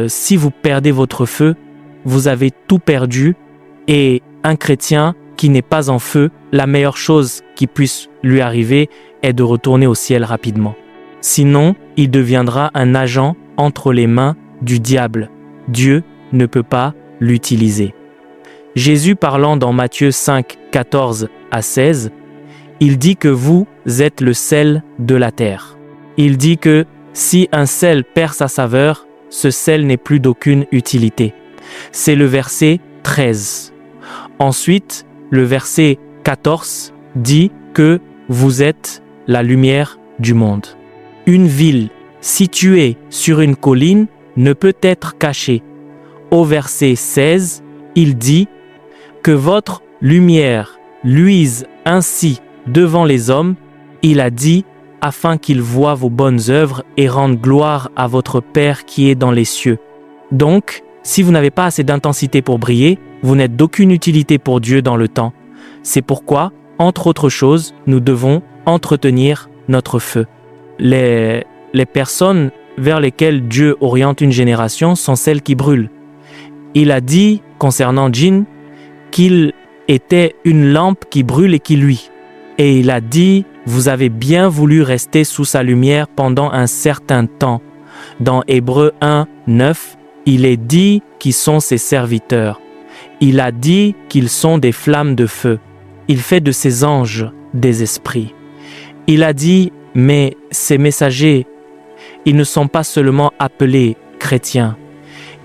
si vous perdez votre feu, vous avez tout perdu. Et un chrétien qui n'est pas en feu, la meilleure chose qui puisse lui arriver est de retourner au ciel rapidement. Sinon, il deviendra un agent entre les mains du diable. Dieu ne peut pas l'utiliser. Jésus parlant dans Matthieu 5, 14 à 16, il dit que vous êtes le sel de la terre. Il dit que si un sel perd sa saveur, ce sel n'est plus d'aucune utilité. C'est le verset 13. Ensuite, le verset 14 dit que vous êtes la lumière du monde. Une ville située sur une colline ne peut être cachée. Au verset 16, il dit que votre lumière luise ainsi devant les hommes, il a dit, afin qu'ils voient vos bonnes œuvres et rendent gloire à votre Père qui est dans les cieux. Donc, si vous n'avez pas assez d'intensité pour briller, vous n'êtes d'aucune utilité pour Dieu dans le temps. C'est pourquoi, entre autres choses, nous devons entretenir notre feu. Les personnes vers lesquelles Dieu oriente une génération sont celles qui brûlent. Il a dit, concernant Djinn, qu'il était une lampe qui brûle et qui luit. Et il a dit, vous avez bien voulu rester sous sa lumière pendant un certain temps. Dans Hébreux 1, 9, il est dit qu'ils sont ses serviteurs. Il a dit qu'ils sont des flammes de feu. Il fait de ses anges des esprits. Il a dit, mais ces messagers, ils ne sont pas seulement appelés chrétiens.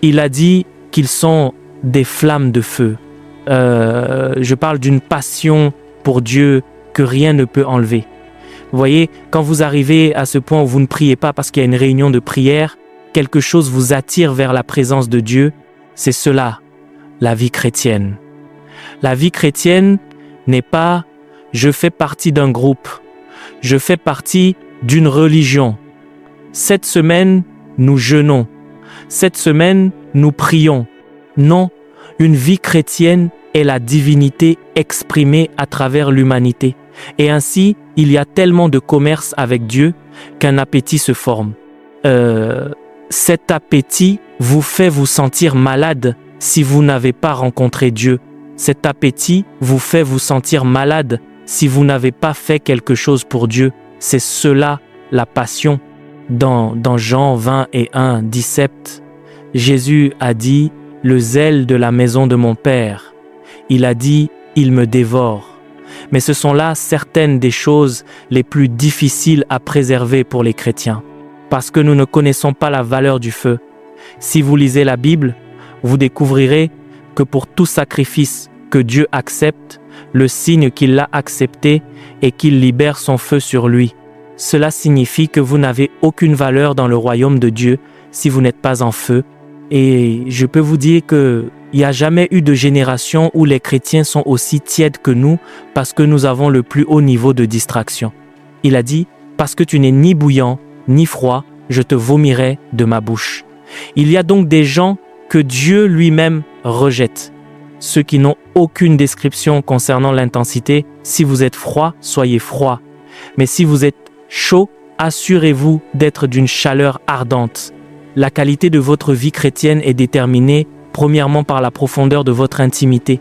Il a dit qu'ils sont des flammes de feu. Je parle d'une passion pour Dieu que rien ne peut enlever. Vous voyez, quand vous arrivez à ce point où vous ne priez pas parce qu'il y a une réunion de prière, quelque chose vous attire vers la présence de Dieu, c'est cela, la vie chrétienne. La vie chrétienne n'est pas « je fais partie d'un groupe », je fais partie d'une religion. Cette semaine, nous jeûnons. Cette semaine, nous prions. Non, une vie chrétienne est la divinité exprimée à travers l'humanité. Et ainsi, il y a tellement de commerce avec Dieu qu'un appétit se forme. Cet appétit vous fait vous sentir malade si vous n'avez pas rencontré Dieu. Cet appétit vous fait vous sentir malade si vous n'avez pas fait quelque chose pour Dieu. C'est cela la passion. Dans Jean 20 et 1, 17, Jésus a dit « Le zèle de la maison de mon Père ». Il a dit « Il me dévore ». Mais ce sont là certaines des choses les plus difficiles à préserver pour les chrétiens, parce que nous ne connaissons pas la valeur du feu. Si vous lisez la Bible, vous découvrirez que pour tout sacrifice que Dieu accepte, le signe qu'il l'a accepté est qu'il libère son feu sur lui. Cela signifie que vous n'avez aucune valeur dans le royaume de Dieu si vous n'êtes pas en feu. Et je peux vous dire qu'il n'y a jamais eu de génération où les chrétiens sont aussi tièdes que nous parce que nous avons le plus haut niveau de distraction. Il a dit, parce que tu n'es ni bouillant, ni froid, je te vomirai de ma bouche. Il y a donc des gens que Dieu lui-même rejette. Ceux qui n'ont aucune description concernant l'intensité, si vous êtes froid, soyez froid. Mais si vous êtes chaud, assurez-vous d'être d'une chaleur ardente. La qualité de votre vie chrétienne est déterminée premièrement par la profondeur de votre intimité.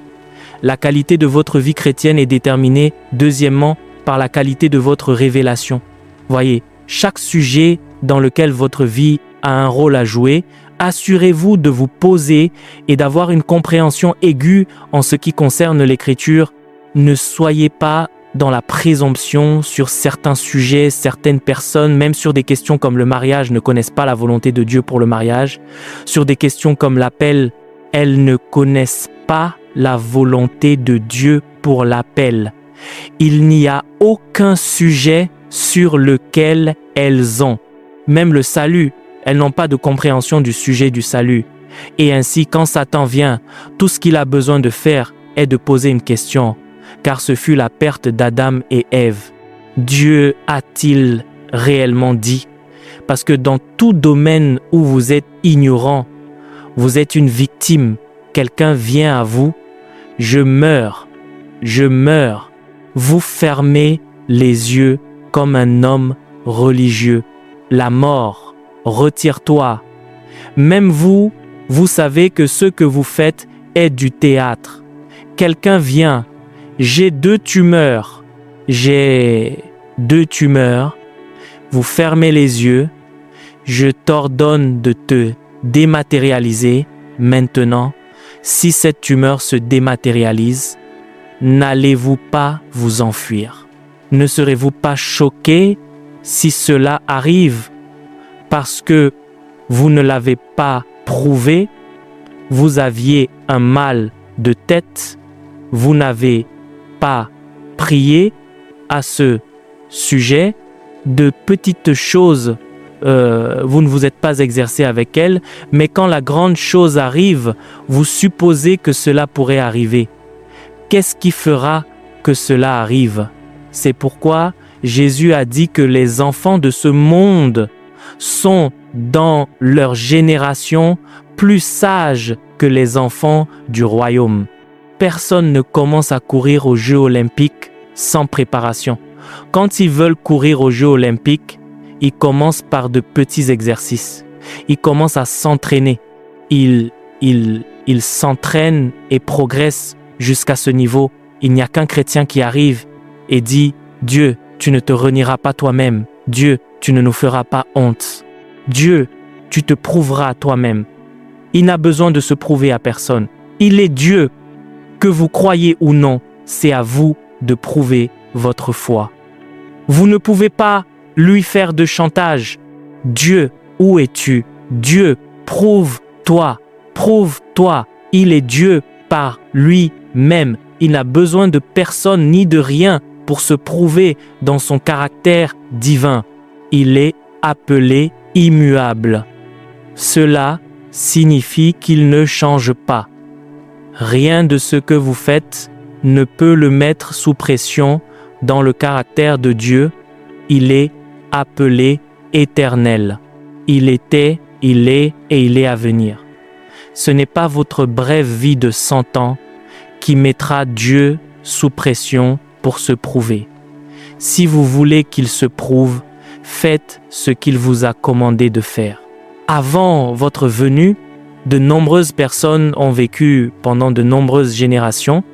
La qualité de votre vie chrétienne est déterminée deuxièmement par la qualité de votre révélation. Voyez, chaque sujet dans lequel votre vie a un rôle à jouer, assurez-vous de vous poser et d'avoir une compréhension aiguë en ce qui concerne l'écriture. Ne soyez pas dans la présomption sur certains sujets, certaines personnes, même sur des questions comme le mariage, ne connaissent pas la volonté de Dieu pour le mariage. Sur des questions comme l'appel, elles ne connaissent pas la volonté de Dieu pour l'appel. Il n'y a aucun sujet sur lequel elles ont. Même le salut, elles n'ont pas de compréhension du sujet du salut. Et ainsi, quand Satan vient, tout ce qu'il a besoin de faire est de poser une question. Car ce fut la perte d'Adam et Ève. Dieu a-t-il réellement dit? Parce que dans tout domaine où vous êtes ignorant, vous êtes une victime. Quelqu'un vient à vous, je meurs. Vous fermez les yeux comme un homme religieux. La mort, retire-toi. Même vous, vous savez que ce que vous faites est du théâtre. Quelqu'un vient, j'ai 2 tumeurs. Vous fermez les yeux, je t'ordonne de te dématérialiser maintenant. Si cette tumeur se dématérialise, n'allez-vous pas vous enfuir? Ne serez-vous pas choqué si cela arrive parce que vous ne l'avez pas prouvé? Vous aviez un mal de tête, vous n'avez pas prié à ce sujet, de petites choses, vous ne vous êtes pas exercé avec elles, mais quand la grande chose arrive, vous supposez que cela pourrait arriver. Qu'est-ce qui fera que cela arrive? C'est pourquoi Jésus a dit que les enfants de ce monde sont, dans leur génération, plus sages que les enfants du royaume. Personne ne commence à courir aux Jeux olympiques sans préparation. Quand ils veulent courir aux Jeux olympiques, ils commencent par de petits exercices. Ils commencent à s'entraîner. Ils s'entraînent et progressent jusqu'à ce niveau. Il n'y a qu'un chrétien qui arrive et dit « Dieu, tu ne te renieras pas toi-même. Dieu, tu ne nous feras pas honte. Dieu, tu te prouveras à toi-même. » Il n'a besoin de se prouver à personne. Il est Dieu. Que vous croyez ou non, c'est à vous de prouver votre foi. Vous ne pouvez pas lui faire de chantage. Dieu, où es-tu? Dieu, prouve-toi. Prouve-toi. Il est Dieu par lui-même. Il n'a besoin de personne ni de rien pour se prouver dans son caractère divin. Il est appelé immuable. Cela signifie qu'il ne change pas. Rien de ce que vous faites ne peut le mettre sous pression dans le caractère de Dieu. Il est appelé éternel. Il était, il est et il est à venir. Ce n'est pas votre brève vie de 100 ans qui mettra Dieu sous pression pour se prouver. Si vous voulez qu'il se prouve, faites ce qu'il vous a commandé de faire. Avant votre venue, de nombreuses personnes ont vécu pendant de nombreuses générations,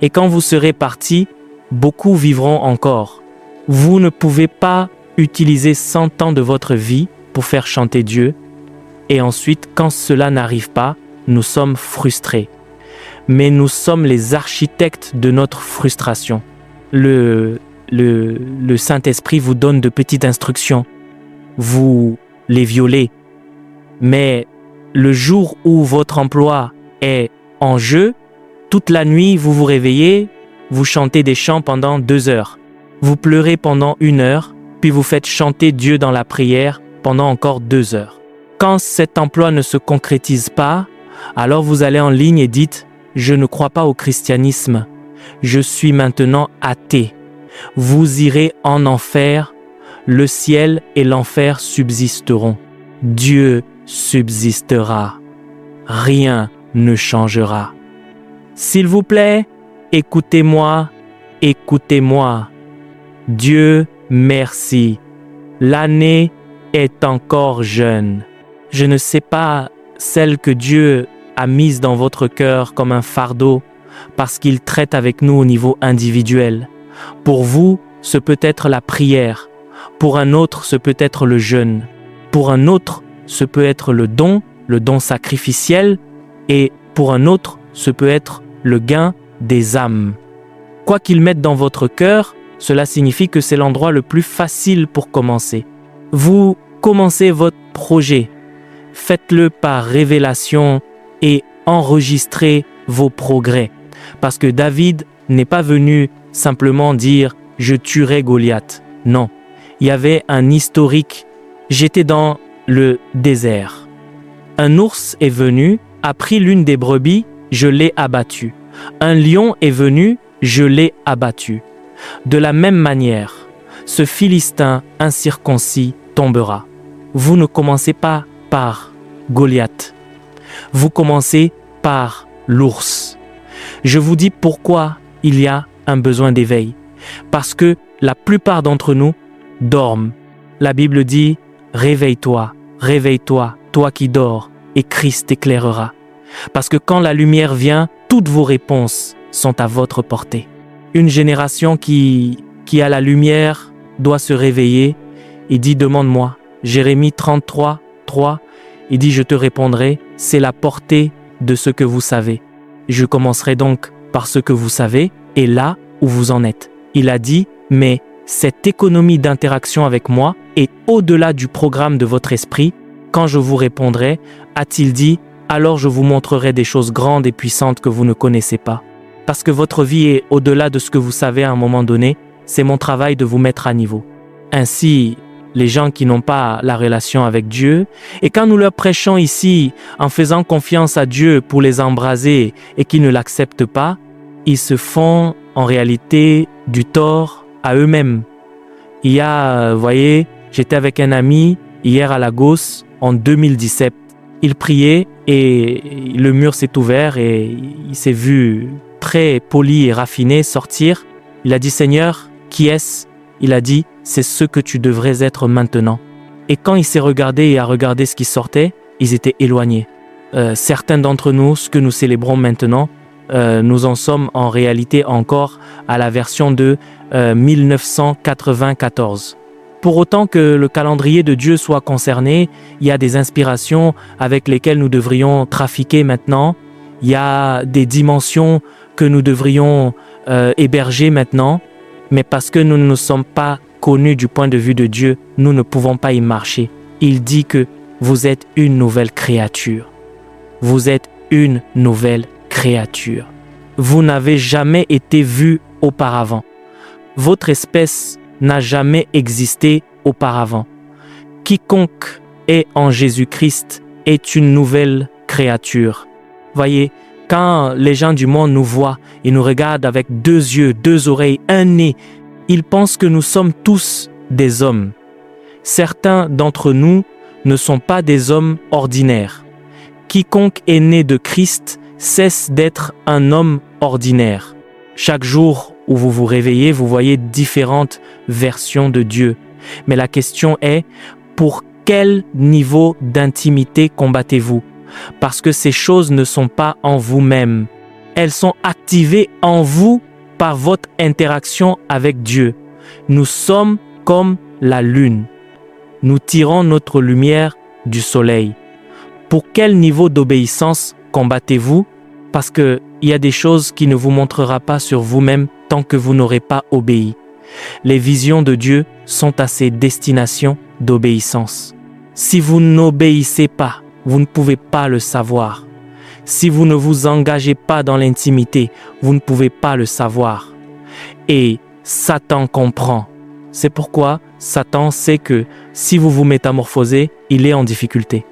et quand vous serez partis, beaucoup vivront encore. Vous ne pouvez pas utiliser 100 ans de votre vie pour faire chanter Dieu, et ensuite, quand cela n'arrive pas, nous sommes frustrés. Mais nous sommes les architectes de notre frustration. Le Saint-Esprit vous donne de petites instructions. Vous les violez. Mais le jour où votre emploi est en jeu, toute la nuit, vous vous réveillez, vous chantez des chants pendant 2 heures. Vous pleurez pendant 1 heure, puis vous faites chanter Dieu dans la prière pendant encore 2 heures. Quand cet emploi ne se concrétise pas, alors vous allez en ligne et dites « Je ne crois pas au christianisme. Je suis maintenant athée. » Vous irez en enfer. Le ciel et l'enfer subsisteront. Dieu subsistera. Rien ne changera. S'il vous plaît, écoutez-moi, écoutez-moi. Dieu merci. L'année est encore jeune. Je ne sais pas celle que Dieu a mise dans votre cœur comme un fardeau parce qu'il traite avec nous au niveau individuel. Pour vous, ce peut être la prière. Pour un autre, ce peut être le jeûne. Pour un autre, ce peut être le don sacrificiel. Et pour un autre, ce peut être le gain des âmes. Quoi qu'il mette dans votre cœur, cela signifie que c'est l'endroit le plus facile pour commencer. Vous commencez votre projet. Faites-le par révélation et enregistrez vos progrès. Parce que David n'est pas venu simplement dire « je tuerai Goliath ». Non, il y avait un historique. J'étais dans le désert. Un ours est venu, a pris l'une des brebis, je l'ai abattu. Un lion est venu, je l'ai abattu. De la même manière, ce Philistin incirconcis tombera. Vous ne commencez pas par Goliath. Vous commencez par l'ours. Je vous dis pourquoi il y a un besoin d'éveil. Parce que la plupart d'entre nous dorment. La Bible dit « Réveille-toi, réveille-toi, toi qui dors, et Christ t'éclairera. Parce que quand la lumière vient, toutes vos réponses sont à votre portée. Une génération qui a la lumière doit se réveiller et dit « Demande-moi ». Jérémie 33, 3, il dit « Je te répondrai, c'est la portée de ce que vous savez. Je commencerai donc par ce que vous savez et là où vous en êtes. » Il a dit « Mais cette économie d'interaction avec moi est au-delà du programme de votre esprit. Quand je vous répondrai, a-t-il dit, alors je vous montrerai des choses grandes et puissantes que vous ne connaissez pas. Parce que votre vie est au-delà de ce que vous savez à un moment donné, c'est mon travail de vous mettre à niveau. » Ainsi, les gens qui n'ont pas la relation avec Dieu, et quand nous leur prêchons ici en faisant confiance à Dieu pour les embraser et qui ne l'acceptent pas, ils se font en réalité du tort à eux-mêmes. Il y a, vous voyez, j'étais avec un ami hier à Lagos en 2017. Il priait et le mur s'est ouvert et il s'est vu très poli et raffiné sortir. Il a dit « Seigneur, qui est-ce » Il a dit « C'est ce que tu devrais être maintenant ». Et quand il s'est regardé et a regardé ce qui sortait, ils étaient éloignés. Certains d'entre nous, ce que nous célébrons maintenant, nous en sommes en réalité encore à la version de 1994. Pour autant que le calendrier de Dieu soit concerné, il y a des inspirations avec lesquelles nous devrions trafiquer maintenant. Il y a des dimensions que nous devrions héberger maintenant. Mais parce que nous ne sommes pas connus du point de vue de Dieu, nous ne pouvons pas y marcher. Il dit que vous êtes une nouvelle créature. Vous êtes une nouvelle créature. Vous n'avez jamais été vu auparavant. Votre espèce n'a jamais existé auparavant. Quiconque est en Jésus-Christ est une nouvelle créature. Voyez, quand les gens du monde nous voient et nous regardent avec 2 yeux, 2 oreilles, un nez, ils pensent que nous sommes tous des hommes. Certains d'entre nous ne sont pas des hommes ordinaires. Quiconque est né de Christ cesse d'être un homme ordinaire. Chaque jour où vous vous réveillez, vous voyez différentes versions de Dieu. Mais la question est, pour quel niveau d'intimité combattez-vous ? Parce que ces choses ne sont pas en vous-même. Elles sont activées en vous par votre interaction avec Dieu. Nous sommes comme la lune. Nous tirons notre lumière du soleil. Pour quel niveau d'obéissance combattez-vous ? Parce qu'il y a des choses qui ne vous montrera pas sur vous-même tant que vous n'aurez pas obéi. Les visions de Dieu sont à ces destinations d'obéissance. Si vous n'obéissez pas, vous ne pouvez pas le savoir. Si vous ne vous engagez pas dans l'intimité, vous ne pouvez pas le savoir. Et Satan comprend. C'est pourquoi Satan sait que si vous vous métamorphosez, il est en difficulté.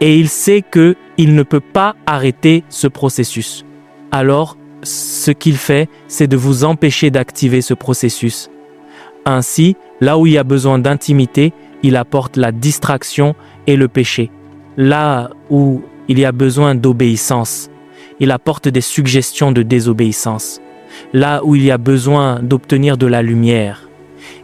Et il sait qu'il ne peut pas arrêter ce processus. Alors, ce qu'il fait, c'est de vous empêcher d'activer ce processus. Ainsi, là où il y a besoin d'intimité, il apporte la distraction et le péché. Là où il y a besoin d'obéissance, il apporte des suggestions de désobéissance. Là où il y a besoin d'obtenir de la lumière,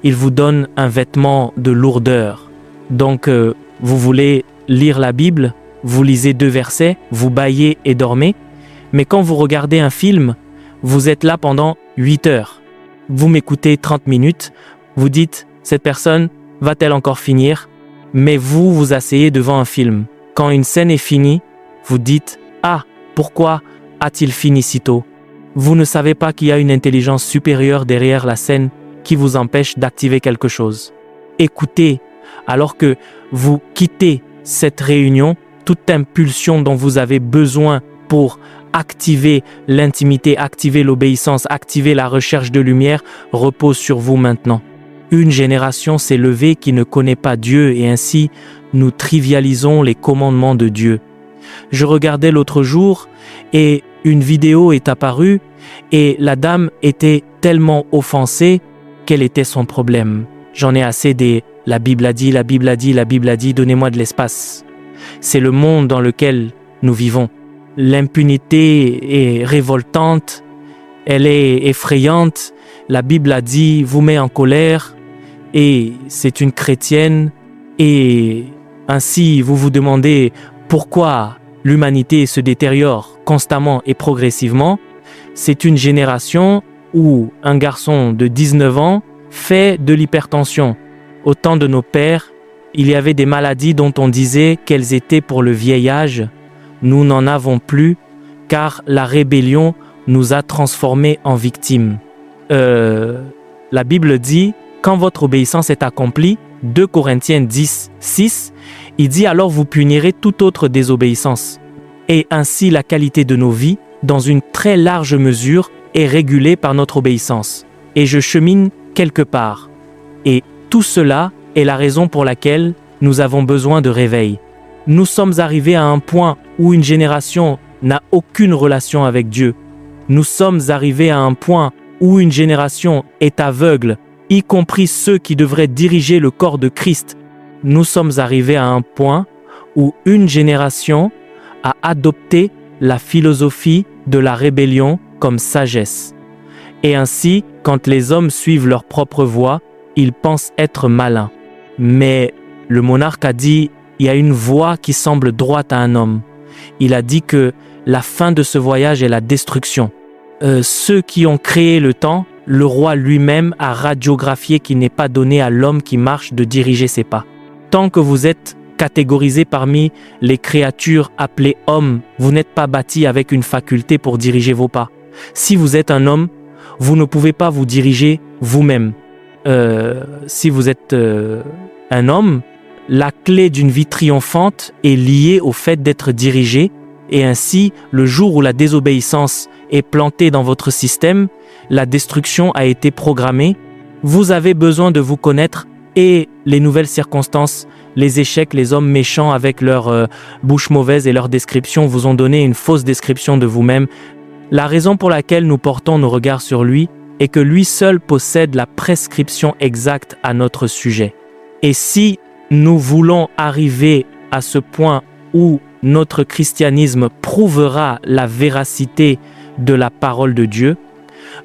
il vous donne un vêtement de lourdeur. Donc, vous voulez lire la Bible, vous lisez 2 versets, vous bâillez et dormez. Mais quand vous regardez un film, vous êtes là pendant 8 heures. Vous m'écoutez 30 minutes, vous dites « Cette personne va-t-elle encore finir ?» Mais vous vous asseyez devant un film. Quand une scène est finie, vous dites « Ah, pourquoi a-t-il fini si tôt ?» Vous ne savez pas qu'il y a une intelligence supérieure derrière la scène qui vous empêche d'activer quelque chose. Écoutez, alors que vous quittez cette réunion, toute impulsion dont vous avez besoin pour activer l'intimité, activer l'obéissance, activer la recherche de lumière, repose sur vous maintenant. Une génération s'est levée qui ne connaît pas Dieu et ainsi nous trivialisons les commandements de Dieu. Je regardais l'autre jour et une vidéo est apparue et la dame était tellement offensée. Quel était son problème? J'en ai assez des « la Bible a dit, la Bible a dit, la Bible a dit, donnez-moi de l'espace ». C'est le monde dans lequel nous vivons. L'impunité est révoltante, elle est effrayante. La Bible a dit, vous met en colère et c'est une chrétienne et Ainsi, vous vous demandez pourquoi l'humanité se détériore constamment et progressivement. C'est une génération où un garçon de 19 ans fait de l'hypertension. Au temps de nos pères, il y avait des maladies dont on disait qu'elles étaient pour le vieil âge. Nous n'en avons plus, car la rébellion nous a transformés en victimes. La Bible dit, quand votre obéissance est accomplie, 2 Corinthiens 10, 6, il dit alors vous punirez toute autre désobéissance. Et ainsi la qualité de nos vies, dans une très large mesure, est régulée par notre obéissance. Et je chemine quelque part. Et tout cela est la raison pour laquelle nous avons besoin de réveil. Nous sommes arrivés à un point où une génération n'a aucune relation avec Dieu. Nous sommes arrivés à un point où une génération est aveugle, y compris ceux qui devraient diriger le corps de Christ. Nous sommes arrivés à un point où une génération a adopté la philosophie de la rébellion comme sagesse. Et ainsi, quand les hommes suivent leur propre voie, ils pensent être malins. Mais le monarque a dit, il y a une voie qui semble droite à un homme. Il a dit que la fin de ce voyage est la destruction. Ceux qui ont créé le temps, le roi lui-même a radiographié qu'il n'est pas donné à l'homme qui marche de diriger ses pas. Tant que vous êtes catégorisé parmi les créatures appelées hommes, vous n'êtes pas bâti avec une faculté pour diriger vos pas. Si vous êtes un homme, vous ne pouvez pas vous diriger vous-même. Si vous êtes un homme, la clé d'une vie triomphante est liée au fait d'être dirigé, et ainsi, le jour où la désobéissance est plantée dans votre système, la destruction a été programmée. Vous avez besoin de vous connaître et les nouvelles circonstances, les échecs, les hommes méchants avec leur bouche mauvaise et leur description vous ont donné une fausse description de vous-même. La raison pour laquelle nous portons nos regards sur lui est que lui seul possède la prescription exacte à notre sujet. Et si nous voulons arriver à ce point où notre christianisme prouvera la véracité de la parole de Dieu,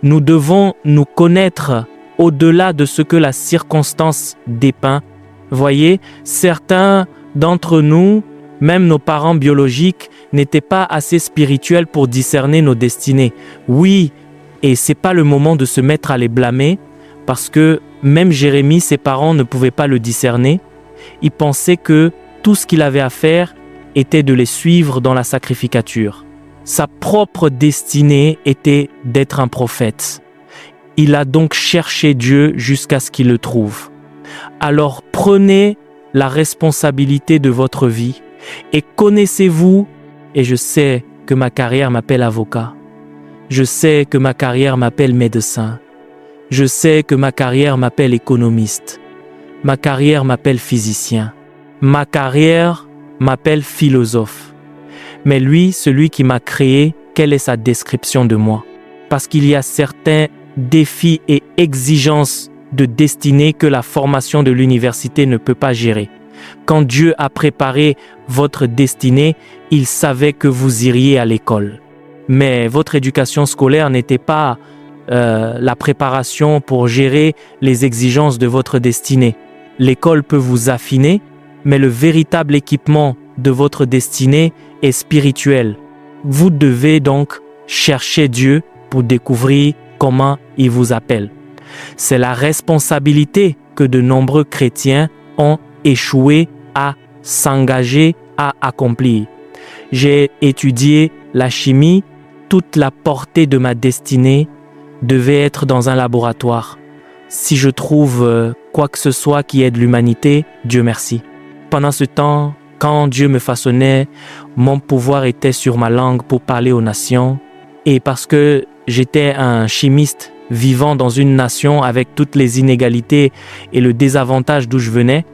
nous devons nous connaître au-delà de ce que la circonstance dépeint. Voyez, certains d'entre nous, même nos parents biologiques, n'étaient pas assez spirituels pour discerner nos destinées. Oui, et c'est pas le moment de se mettre à les blâmer, parce que même Jérémie, ses parents ne pouvaient pas le discerner. Ils pensaient que tout ce qu'il avait à faire était de les suivre dans la sacrificature. Sa propre destinée était d'être un prophète. Il a donc cherché Dieu jusqu'à ce qu'il le trouve. Alors prenez la responsabilité de votre vie et connaissez-vous, et je sais que ma carrière m'appelle avocat, je sais que ma carrière m'appelle médecin, je sais que ma carrière m'appelle économiste, ma carrière m'appelle physicien, ma carrière m'appelle philosophe. Mais lui, celui qui m'a créé, quelle est sa description de moi? Parce qu'il y a certains défis et exigences de destinée que la formation de l'université ne peut pas gérer. Quand Dieu a préparé votre destinée, il savait que vous iriez à l'école. Mais votre éducation scolaire n'était pas la préparation pour gérer les exigences de votre destinée. L'école peut vous affiner, mais le véritable équipement de votre destinée est spirituel. Vous devez donc chercher Dieu pour découvrir comment il vous appelle. C'est la responsabilité que de nombreux chrétiens ont échoué à s'engager à accomplir. J'ai étudié la chimie, toute la portée de ma destinée devait être dans un laboratoire. Si je trouve quoi que ce soit qui aide l'humanité, Dieu merci. Pendant ce temps, quand Dieu me façonnait, mon pouvoir était sur ma langue pour parler aux nations. Et parce que j'étais un chimiste vivant dans une nation avec toutes les inégalités et le désavantage d'où je venais,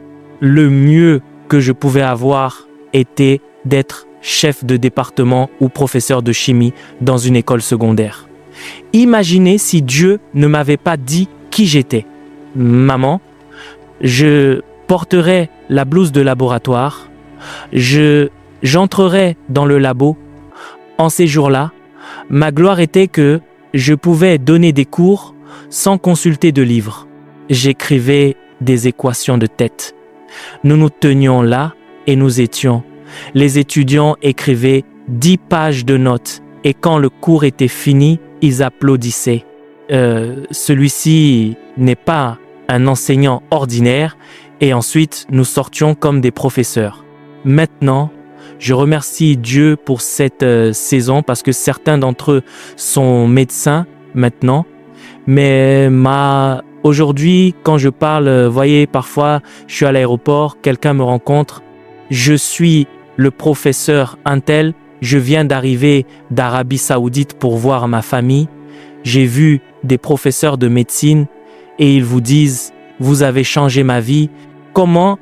le mieux que je pouvais avoir était d'être chef de département ou professeur de chimie dans une école secondaire. Imaginez si Dieu ne m'avait pas dit qui j'étais. Maman, je porterais la blouse de laboratoire, j'entrerais dans le labo. En ces jours-là, ma gloire était que je pouvais donner des cours sans consulter de livres. J'écrivais des équations de tête. Nous nous tenions là et nous étions. Les étudiants écrivaient 10 pages de notes et quand le cours était fini, ils applaudissaient. Celui-ci n'est pas un enseignant ordinaire et ensuite nous sortions comme des professeurs. Maintenant, je remercie Dieu pour cette saison parce que certains d'entre eux sont médecins maintenant. Mais aujourd'hui, quand je parle, voyez, parfois, je suis à l'aéroport, quelqu'un me rencontre, je suis le professeur Intel, je viens d'arriver d'Arabie Saoudite pour voir ma famille. J'ai vu des professeurs de médecine et ils vous disent, vous avez changé ma vie. Comment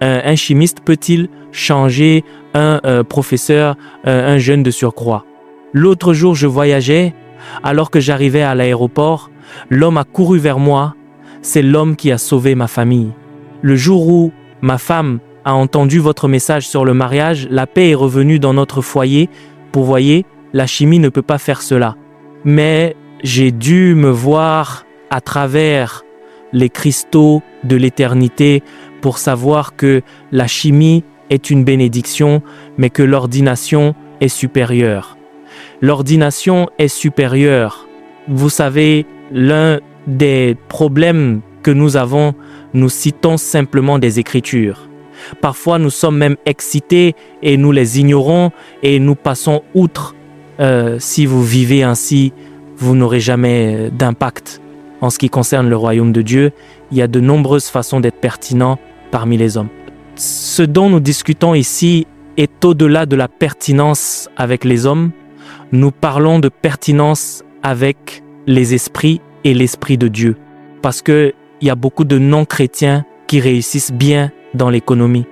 un chimiste peut-il changer un professeur, un jeune de surcroît? L'autre jour, je voyageais. Alors que j'arrivais à l'aéroport, l'homme a couru vers moi. C'est l'homme qui a sauvé ma famille. Le jour où ma femme a entendu votre message sur le mariage, la paix est revenue dans notre foyer. Vous voyez, la chimie ne peut pas faire cela. Mais j'ai dû me voir à travers les cristaux de l'éternité pour savoir que la chimie est une bénédiction, mais que l'ordination est supérieure. L'ordination est supérieure. Vous savez, l'un des problèmes que nous avons, nous citons simplement des Écritures. Parfois, nous sommes même excités et nous les ignorons et nous passons outre. Si vous vivez ainsi, vous n'aurez jamais d'impact. En ce qui concerne le royaume de Dieu, il y a de nombreuses façons d'être pertinent parmi les hommes. Ce dont nous discutons ici est au-delà de la pertinence avec les hommes. Nous parlons de pertinence avec les esprits et l'Esprit de Dieu. Parce qu'il y a beaucoup de non-chrétiens qui réussissent bien dans l'économie.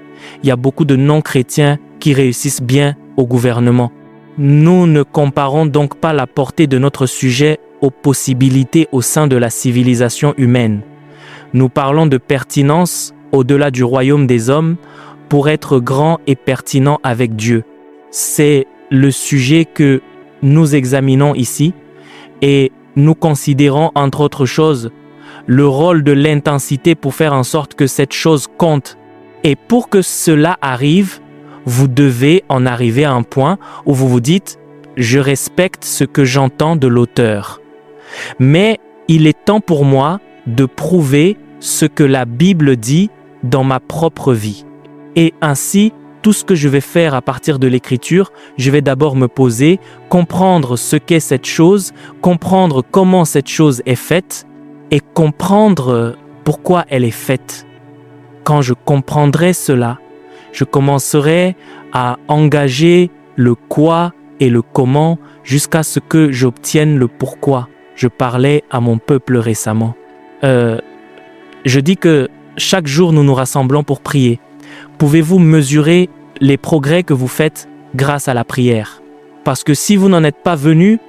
Il y a beaucoup de non-chrétiens qui réussissent bien au gouvernement. Nous ne comparons donc pas la portée de notre sujet aux possibilités au sein de la civilisation humaine. Nous parlons de pertinence au-delà du royaume des hommes pour être grand et pertinent avec Dieu. C'est le sujet que nous examinons ici et nous considérons entre autres choses le rôle de l'intensité pour faire en sorte que cette chose compte. Et pour que cela arrive, vous devez en arriver à un point où vous vous dites « je respecte ce que j'entends de l'auteur ». Mais il est temps pour moi de prouver ce que la Bible dit dans ma propre vie. Et ainsi, tout ce que je vais faire à partir de l'écriture, je vais d'abord me poser, comprendre ce qu'est cette chose, comprendre comment cette chose est faite et comprendre pourquoi elle est faite. Quand je comprendrai cela, je commencerai à engager le quoi et le comment jusqu'à ce que j'obtienne le pourquoi. Je parlais à mon peuple récemment. Je dis que chaque jour nous nous rassemblons pour prier. Pouvez-vous mesurer les progrès que vous faites grâce à la prière? Parce que si vous n'en êtes pas venu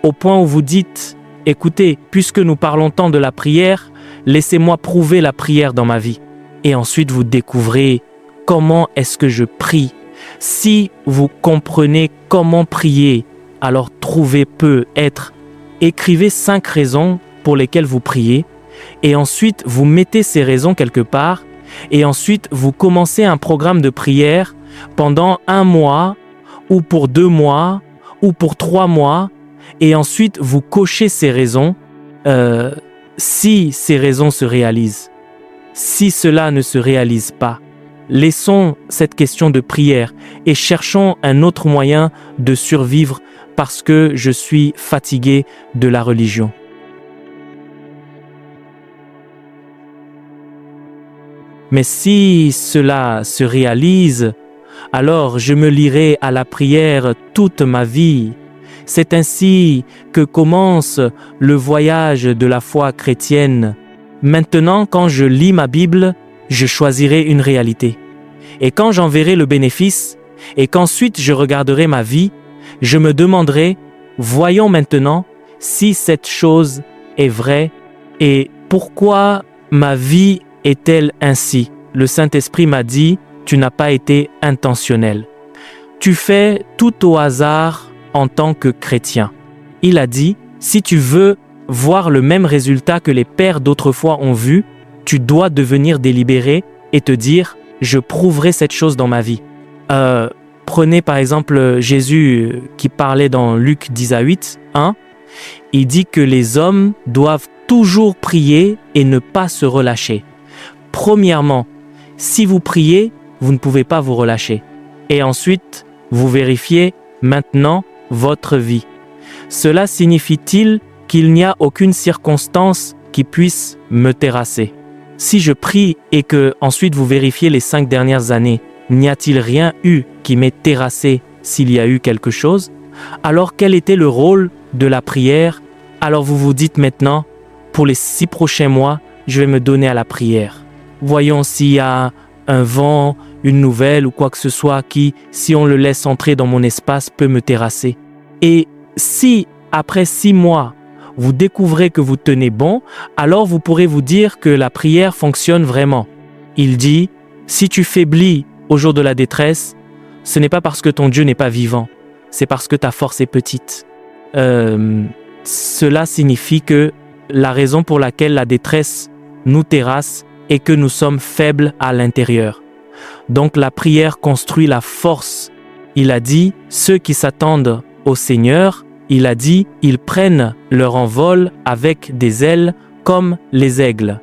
au point où vous dites « Écoutez, puisque nous parlons tant de la prière, laissez-moi prouver la prière dans ma vie. » Et ensuite vous découvrez comment est-ce que je prie. Si vous comprenez comment prier, alors trouver peut être. Écrivez 5 raisons pour lesquelles vous priez et ensuite vous mettez ces raisons quelque part et ensuite vous commencez un programme de prière pendant 1 mois ou pour 2 mois ou pour 3 mois et ensuite vous cochez ces raisons si ces raisons se réalisent. Si cela ne se réalise pas, laissons cette question de prière et cherchons un autre moyen de survivre parce que je suis fatigué de la religion. Mais si cela se réalise, alors je me lierai à la prière toute ma vie. C'est ainsi que commence le voyage de la foi chrétienne. Maintenant, quand je lis ma Bible, je choisirai une réalité. Et quand j'en verrai le bénéfice, et qu'ensuite je regarderai ma vie, je me demanderai, voyons maintenant si cette chose est vraie et pourquoi ma vie est-elle ainsi. Le Saint-Esprit m'a dit, tu n'as pas été intentionnel. Tu fais tout au hasard en tant que chrétien. Il a dit, si tu veux voir le même résultat que les pères d'autrefois ont vu, tu dois devenir délibéré et te dire, je prouverai cette chose dans ma vie. Prenez par exemple Jésus qui parlait dans Luc 18, 1. Il dit que les hommes doivent toujours prier et ne pas se relâcher. Premièrement, si vous priez, vous ne pouvez pas vous relâcher. Et ensuite, vous vérifiez maintenant votre vie. Cela signifie-t-il qu'il n'y a aucune circonstance qui puisse me terrasser? Si je prie et que ensuite vous vérifiez les 5 dernières années, n'y a-t-il rien eu qui m'ait terrassé s'il y a eu quelque chose? Alors quel était le rôle de la prière? Alors vous vous dites maintenant, pour les 6 prochains mois, je vais me donner à la prière. Voyons s'il y a un vent, une nouvelle ou quoi que ce soit qui, si on le laisse entrer dans mon espace, peut me terrasser. Et si, après 6 mois, vous découvrez que vous tenez bon, alors vous pourrez vous dire que la prière fonctionne vraiment. Il dit, si tu faiblis au jour de la détresse, ce n'est pas parce que ton Dieu n'est pas vivant, c'est parce que ta force est petite. Cela signifie que la raison pour laquelle la détresse nous terrasse est que nous sommes faibles à l'intérieur. Donc la prière construit la force. Il a dit, ceux qui s'attendent au Seigneur, il a dit, ils prennent leur envol avec des ailes comme les aigles.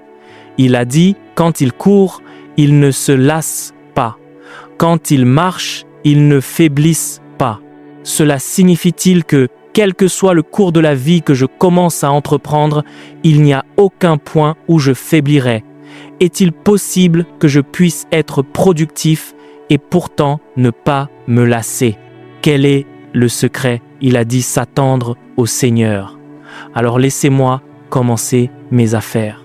Il a dit, quand ils courent, ils ne se lassent pas. Quand ils marchent, ils ne faiblissent pas. Cela signifie-t-il que, quel que soit le cours de la vie que je commence à entreprendre, il n'y a aucun point où je faiblirai? Est-il possible que je puisse être productif et pourtant ne pas me lasser? Quel est le secret? Il a dit s'attendre au Seigneur. Alors laissez-moi commencer mes affaires.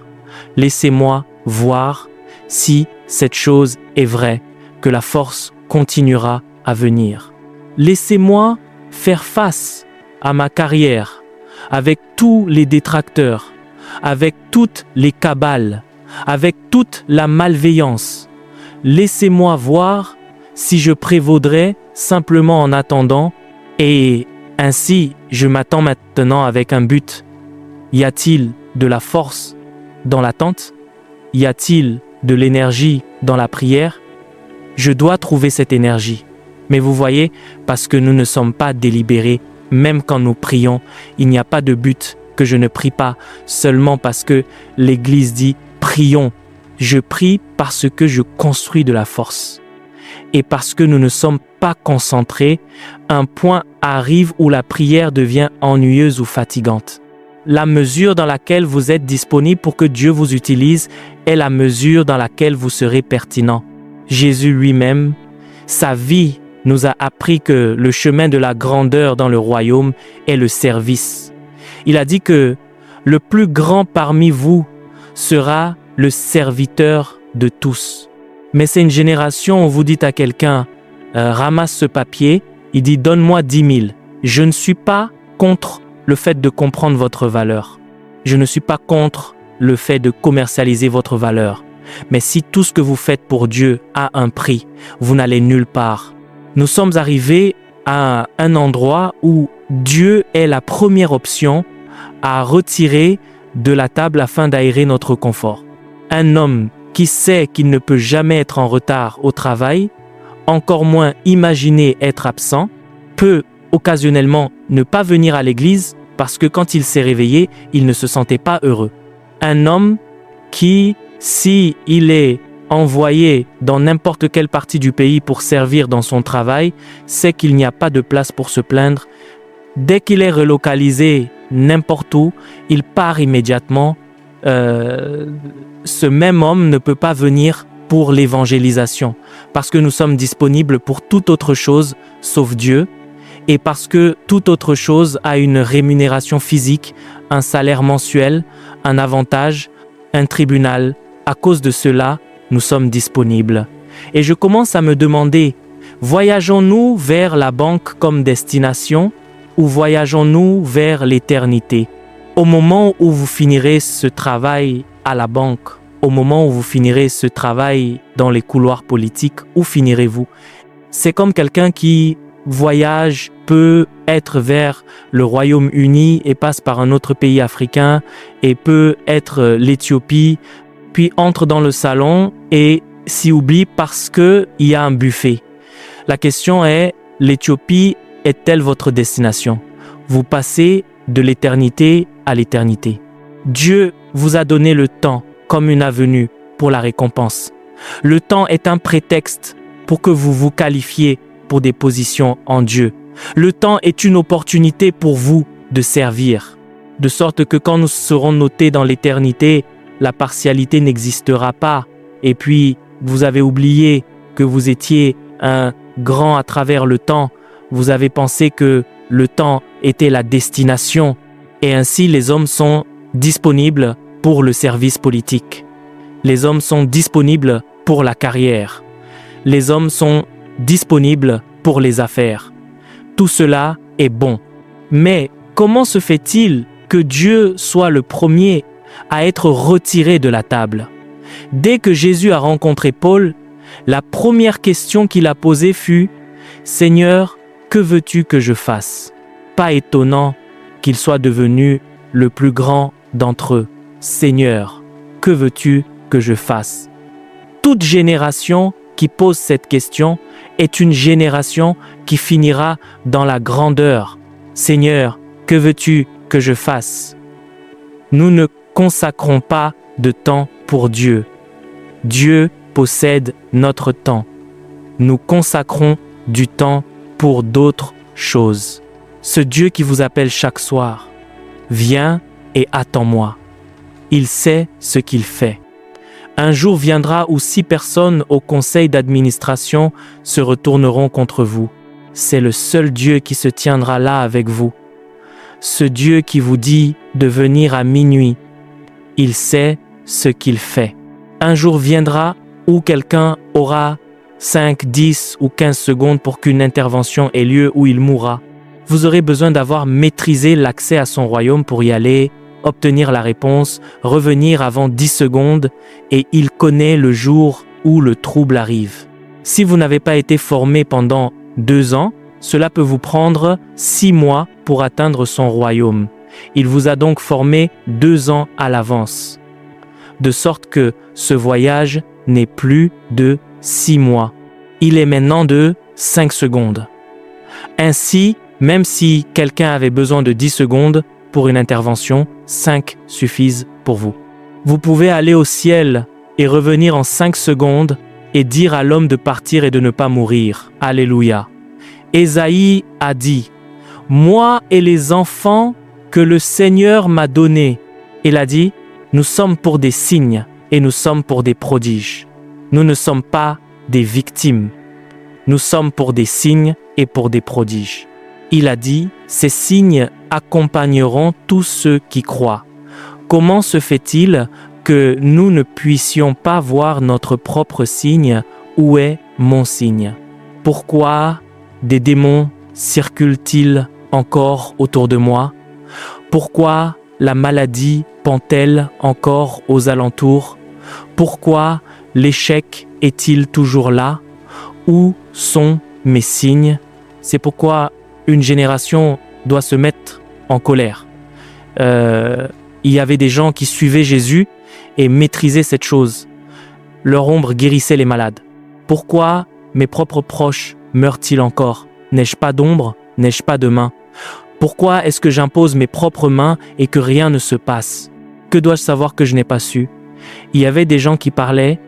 Laissez-moi voir si cette chose est vraie, que la force continuera à venir. Laissez-moi faire face à ma carrière avec tous les détracteurs, avec toutes les cabales, avec toute la malveillance. Laissez-moi voir si je prévaudrais simplement en attendant et ainsi je m'attends maintenant avec un but. Y a-t-il de la force dans l'attente? Y a-t-il de l'énergie dans la prière? Je dois trouver cette énergie. Mais vous voyez, parce que nous ne sommes pas délibérés, même quand nous prions, il n'y a pas de but que je ne prie pas, seulement parce que l'Église dit « prions ». Je prie parce que je construis de la force. Et parce que nous ne sommes pas concentrés, un point arrive où la prière devient ennuyeuse ou fatigante. La mesure dans laquelle vous êtes disponible pour que Dieu vous utilise est la mesure dans laquelle vous serez pertinent. Jésus lui-même, sa vie nous a appris que le chemin de la grandeur dans le royaume est le service. Il a dit que le plus grand parmi vous sera le serviteur de tous. Mais c'est une génération où vous dites à quelqu'un ramasse ce papier, il dit donne-moi 10 000. Je ne suis pas contre le fait de comprendre votre valeur. Je ne suis pas contre le fait de commercialiser votre valeur. Mais si tout ce que vous faites pour Dieu a un prix, vous n'allez nulle part. Nous sommes arrivés à un endroit où Dieu est la première option à retirer de la table afin d'aérer notre confort. Un homme qui sait qu'il ne peut jamais être en retard au travail, encore moins imaginer être absent, peut occasionnellement ne pas venir à l'église parce que quand il s'est réveillé, il ne se sentait pas heureux. Un homme qui, si il est envoyé dans n'importe quelle partie du pays pour servir dans son travail, sait qu'il n'y a pas de place pour se plaindre. Dès qu'il est relocalisé n'importe où, il part immédiatement. Ce même homme ne peut pas venir pour l'évangélisation parce que nous sommes disponibles pour toute autre chose sauf Dieu et parce que toute autre chose a une rémunération physique, un salaire mensuel, un avantage, un tribunal. À cause de cela, nous sommes disponibles. Et je commence à me demander, voyageons-nous vers la banque comme destination ou voyageons-nous vers l'éternité? Au moment où vous finirez ce travail à la banque, au moment où vous finirez ce travail dans les couloirs politiques, où finirez-vous? C'est comme quelqu'un qui voyage, peut être vers le Royaume-Uni et passe par un autre pays africain et peut être l'Éthiopie, puis entre dans le salon et s'y oublie parce qu'il y a un buffet. La question est, l'Éthiopie est-elle votre destination? Vous passez de l'éternité à l'éternité. Dieu vous a donné le temps comme une avenue pour la récompense. Le temps est un prétexte pour que vous vous qualifiez pour des positions en Dieu. Le temps est une opportunité pour vous de servir. De sorte que quand nous serons notés dans l'éternité, la partialité n'existera pas. Et puis, vous avez oublié que vous étiez un grand à travers le temps. Vous avez pensé que le temps était la destination. Et ainsi, les hommes sont disponibles pour le service politique. Les hommes sont disponibles pour la carrière. Les hommes sont disponibles pour les affaires. Tout cela est bon. Mais comment se fait-il que Dieu soit le premier à être retiré de la table? Dès que Jésus a rencontré Paul, la première question qu'il a posée fut « Seigneur, que veux-tu que je fasse ?» Pas étonnant qu'il soit devenu le plus grand d'entre eux. « Seigneur, que veux-tu que je fasse ?» Toute génération qui pose cette question est une génération qui finira dans la grandeur. « Seigneur, que veux-tu que je fasse ?» Nous ne consacrons pas de temps pour Dieu. Dieu possède notre temps. Nous consacrons du temps pour d'autres choses. Ce Dieu qui vous appelle chaque soir, viens et attends-moi. Il sait ce qu'il fait. Un jour viendra où 6 personnes au conseil d'administration se retourneront contre vous. C'est le seul Dieu qui se tiendra là avec vous. Ce Dieu qui vous dit de venir à minuit, il sait ce qu'il fait. Un jour viendra où quelqu'un aura 5, 10 ou 15 secondes pour qu'une intervention ait lieu où il mourra. Vous aurez besoin d'avoir maîtrisé l'accès à son royaume pour y aller, obtenir la réponse, revenir avant 10 secondes et il connaît le jour où le trouble arrive. Si vous n'avez pas été formé pendant 2 ans, cela peut vous prendre 6 mois pour atteindre son royaume. Il vous a donc formé 2 ans à l'avance. De sorte que ce voyage n'est plus de 6 mois. Il est maintenant de 5 secondes. Ainsi, même si quelqu'un avait besoin de 10 secondes pour une intervention, 5 suffisent pour vous. Vous pouvez aller au ciel et revenir en 5 secondes et dire à l'homme de partir et de ne pas mourir. Alléluia. Ésaïe a dit, « Moi et les enfants que le Seigneur m'a donnés. » Il a dit, « Nous sommes pour des signes et nous sommes pour des prodiges. Nous ne sommes pas des victimes. Nous sommes pour des signes et pour des prodiges. » Il a dit, « Ces signes accompagneront tous ceux qui croient. » Comment se fait-il que nous ne puissions pas voir notre propre signe? Où est mon signe? Pourquoi des démons circulent-ils encore autour de moi? Pourquoi la maladie pend-elle encore aux alentours? Pourquoi l'échec est-il toujours là? Où sont mes signes? C'est pourquoi une génération doit se mettre en colère. Il y avait des gens qui suivaient Jésus et maîtrisaient cette chose. Leur ombre guérissait les malades. Pourquoi mes propres proches meurent-ils encore? N'ai-je pas d'ombre? N'ai-je pas de main? Pourquoi est-ce que j'impose mes propres mains et que rien ne se passe? Que dois-je savoir que je n'ai pas su? Il y avait des gens qui parlaient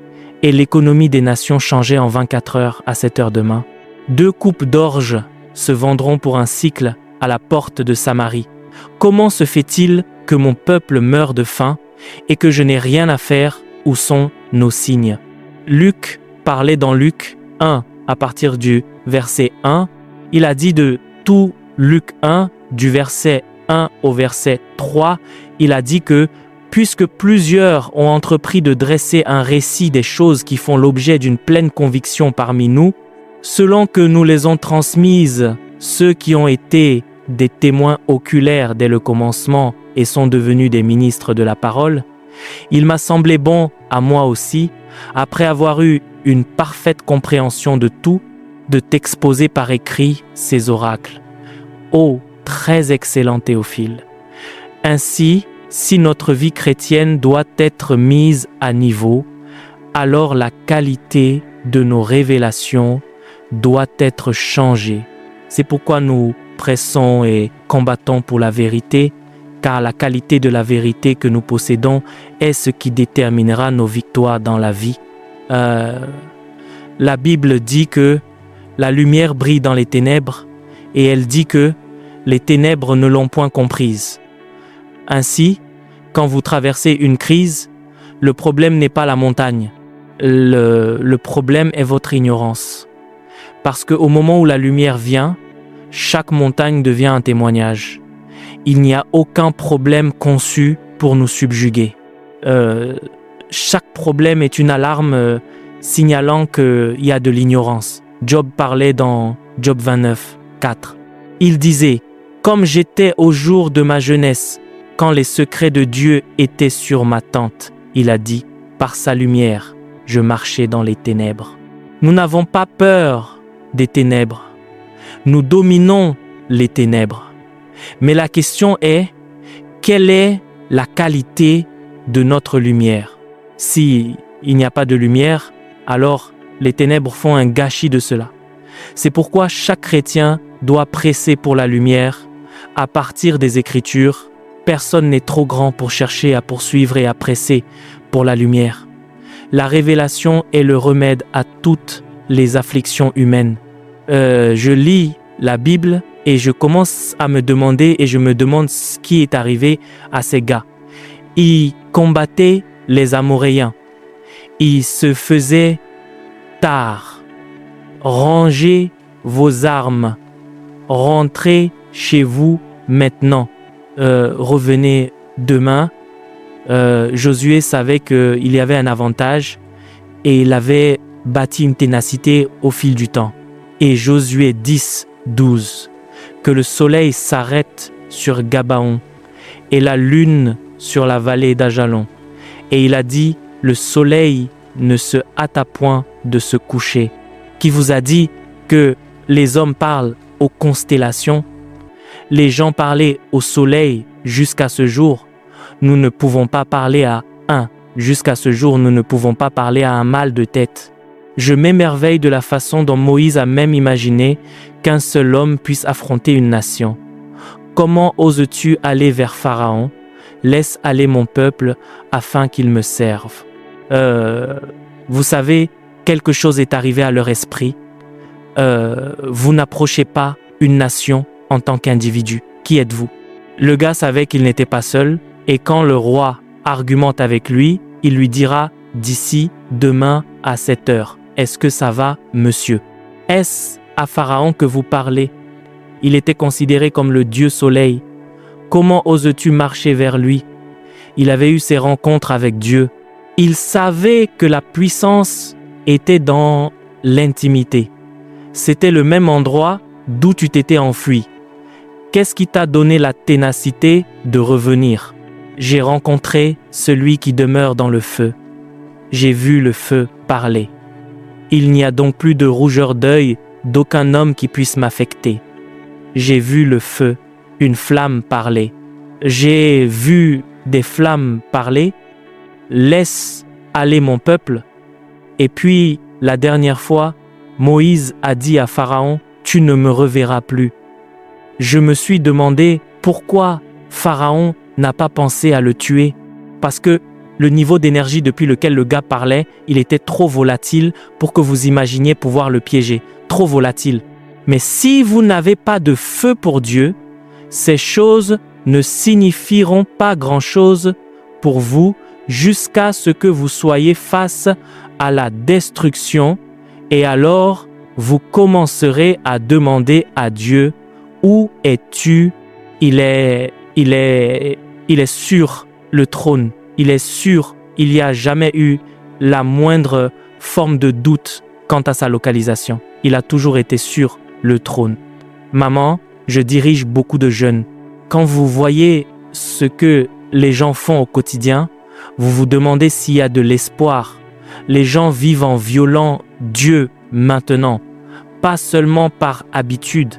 et l'économie des nations changeait en 24 heures à 7 heures demain. 2 coupes d'orge se vendront pour un sicle à la porte de Samarie. Comment se fait-il que mon peuple meurt de faim et que je n'ai rien à faire? Où sont nos signes? Luc parlait dans Luc 1 à partir du verset 1. Il a dit de tout Luc 1, du verset 1 au verset 3, il a dit que puisque plusieurs ont entrepris de dresser un récit des choses qui font l'objet d'une pleine conviction parmi nous, selon que nous les ont transmises, ceux qui ont été des témoins oculaires dès le commencement et sont devenus des ministres de la parole, il m'a semblé bon à moi aussi, après avoir eu une parfaite compréhension de tout, de t'exposer par écrit ces oracles. Ô très excellent Théophile! Ainsi, si notre vie chrétienne doit être mise à niveau, alors la qualité de nos révélations doit être changée. C'est pourquoi nous pressons et combattons pour la vérité, car la qualité de la vérité que nous possédons est ce qui déterminera nos victoires dans la vie. La Bible dit que la lumière brille dans les ténèbres et elle dit que les ténèbres ne l'ont point comprise. Ainsi, quand vous traversez une crise, le problème n'est pas la montagne. Le problème est votre ignorance. Parce qu'au moment où la lumière vient, chaque montagne devient un témoignage. Il n'y a aucun problème conçu pour nous subjuguer. Chaque problème est une alarme signalant qu'il y a de l'ignorance. Job parlait dans Job 29, 4. Il disait « Comme j'étais au jour de ma jeunesse, quand les secrets de Dieu étaient sur ma tente, il a dit, par sa lumière, je marchais dans les ténèbres. » Nous n'avons pas peur des ténèbres. Nous dominons les ténèbres. Mais la question est, quelle est la qualité de notre lumière? Si il n'y a pas de lumière, alors les ténèbres font un gâchis de cela. C'est pourquoi chaque chrétien doit presser pour la lumière à partir des Écritures. Personne n'est trop grand pour chercher à poursuivre et à presser pour la lumière. La révélation est le remède à toutes les afflictions humaines. Je lis la Bible et je commence à me demander et je me demande ce qui est arrivé à ces gars. Ils combattaient les Amoréens. Ils se faisaient tard. Rangez vos armes. Rentrez chez vous maintenant. Revenez demain. Josué savait qu'il y avait un avantage et il avait bâti une ténacité au fil du temps. Et Josué 10, 12, que le soleil s'arrête sur Gabaon et la lune sur la vallée d'Ajalon. Et il a dit, le soleil ne se hâta point de se coucher. Qui vous a dit que les hommes parlent aux constellations? Les gens parlaient au soleil jusqu'à ce jour. Nous ne pouvons pas parler à un. Jusqu'à ce jour, nous ne pouvons pas parler à un mal de tête. Je m'émerveille de la façon dont Moïse a même imaginé qu'un seul homme puisse affronter une nation. Comment oses-tu aller vers Pharaon? Laisse aller mon peuple afin qu'il me serve. Vous savez, quelque chose est arrivé à leur esprit. Vous n'approchez pas une nation en tant qu'individu. Qui êtes-vous? Le gars savait qu'il n'était pas seul, et quand le roi argumente avec lui, il lui dira « D'ici demain à 7 heures, est-ce que ça va, monsieur ?» Est-ce à Pharaon que vous parlez? Il était considéré comme le dieu soleil. Comment oses-tu marcher vers lui? Il avait eu ses rencontres avec Dieu. Il savait que la puissance était dans l'intimité. C'était le même endroit d'où tu t'étais enfui. Qu'est-ce qui t'a donné la ténacité de revenir? J'ai rencontré celui qui demeure dans le feu. J'ai vu le feu parler. Il n'y a donc plus de rougeur d'œil d'aucun homme qui puisse m'affecter. J'ai vu le feu, une flamme parler. J'ai vu des flammes parler. Laisse aller mon peuple. Et puis, la dernière fois, Moïse a dit à Pharaon, « Tu ne me reverras plus. » Je me suis demandé pourquoi Pharaon n'a pas pensé à le tuer. Parce que le niveau d'énergie depuis lequel le gars parlait, il était trop volatile pour que vous imaginiez pouvoir le piéger. Trop volatile. Mais si vous n'avez pas de feu pour Dieu, ces choses ne signifieront pas grand-chose pour vous jusqu'à ce que vous soyez face à la destruction et alors vous commencerez à demander à Dieu, où es-tu? Il est sur le trône. Il est sûr, il n'y a jamais eu la moindre forme de doute quant à sa localisation. Il a toujours été sur le trône. Maman, je dirige beaucoup de jeunes. Quand vous voyez ce que les gens font au quotidien, vous vous demandez s'il y a de l'espoir. Les gens vivent en violant Dieu maintenant, pas seulement par habitude.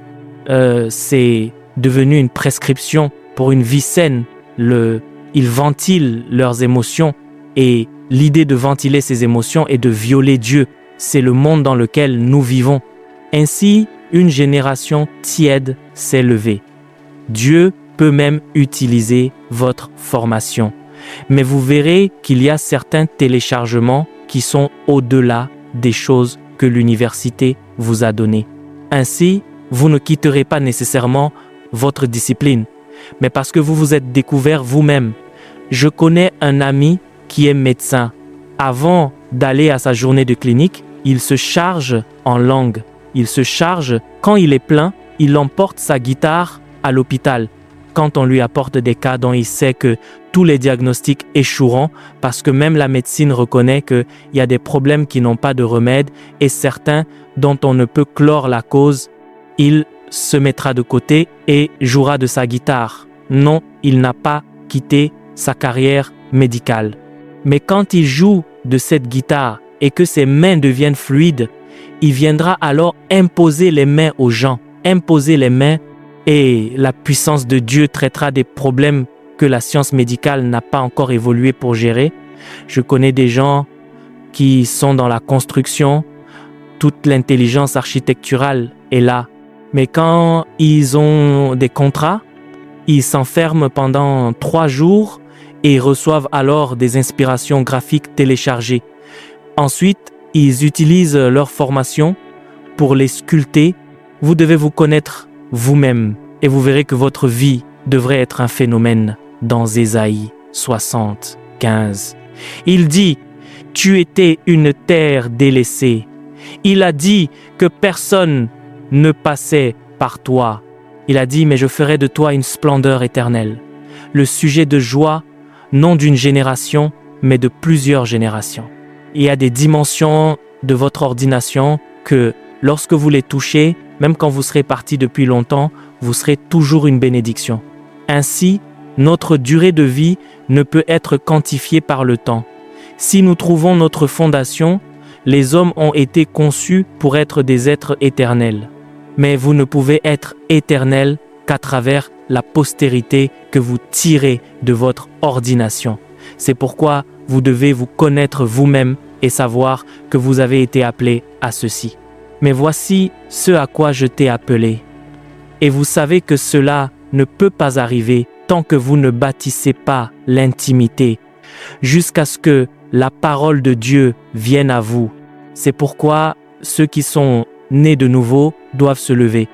C'est devenu une prescription pour une vie saine. Ils ventilent leurs émotions et l'idée de ventiler ses émotions et de violer Dieu. C'est le monde dans lequel nous vivons. Ainsi, une génération tiède s'est levée. Dieu peut même utiliser votre formation. Mais vous verrez qu'il y a certains téléchargements qui sont au-delà des choses que l'université vous a données. Ainsi, vous ne quitterez pas nécessairement votre discipline, mais parce que vous vous êtes découvert vous-même. Je connais un ami qui est médecin. Avant d'aller à sa journée de clinique, il se charge en langue. Il se charge, quand il est plein, il emporte sa guitare à l'hôpital. Quand on lui apporte des cas dont il sait que tous les diagnostics échoueront, parce que même la médecine reconnaît qu'il y a des problèmes qui n'ont pas de remède et certains dont on ne peut clore la cause, il se mettra de côté et jouera de sa guitare. Non, il n'a pas quitté sa carrière médicale. Mais quand il joue de cette guitare et que ses mains deviennent fluides, il viendra alors imposer les mains aux gens, imposer les mains, et la puissance de Dieu traitera des problèmes que la science médicale n'a pas encore évolué pour gérer. Je connais des gens qui sont dans la construction, toute l'intelligence architecturale est là. Mais quand ils ont des contrats, ils s'enferment pendant 3 jours et reçoivent alors des inspirations graphiques téléchargées. Ensuite, ils utilisent leur formation pour les sculpter. Vous devez vous connaître vous-même et vous verrez que votre vie devrait être un phénomène. Dans Ésaïe 75, il dit « Tu étais une terre délaissée ». Il a dit que personne ne passait par toi. Il a dit « Mais je ferai de toi une splendeur éternelle ». Le sujet de joie, non d'une génération, mais de plusieurs générations. Il y a des dimensions de votre ordination que lorsque vous les touchez, même quand vous serez parti depuis longtemps, vous serez toujours une bénédiction. Ainsi, notre durée de vie ne peut être quantifiée par le temps. Si nous trouvons notre fondation, les hommes ont été conçus pour être des êtres éternels. Mais vous ne pouvez être éternel qu'à travers la postérité que vous tirez de votre ordination. C'est pourquoi vous devez vous connaître vous-même et savoir que vous avez été appelé à ceci. Mais voici ce à quoi je t'ai appelé. Et vous savez que cela ne peut pas arriver tant que vous ne bâtissez pas l'intimité, jusqu'à ce que la parole de Dieu vienne à vous. C'est pourquoi ceux qui sont nés de nouveau doivent se lever.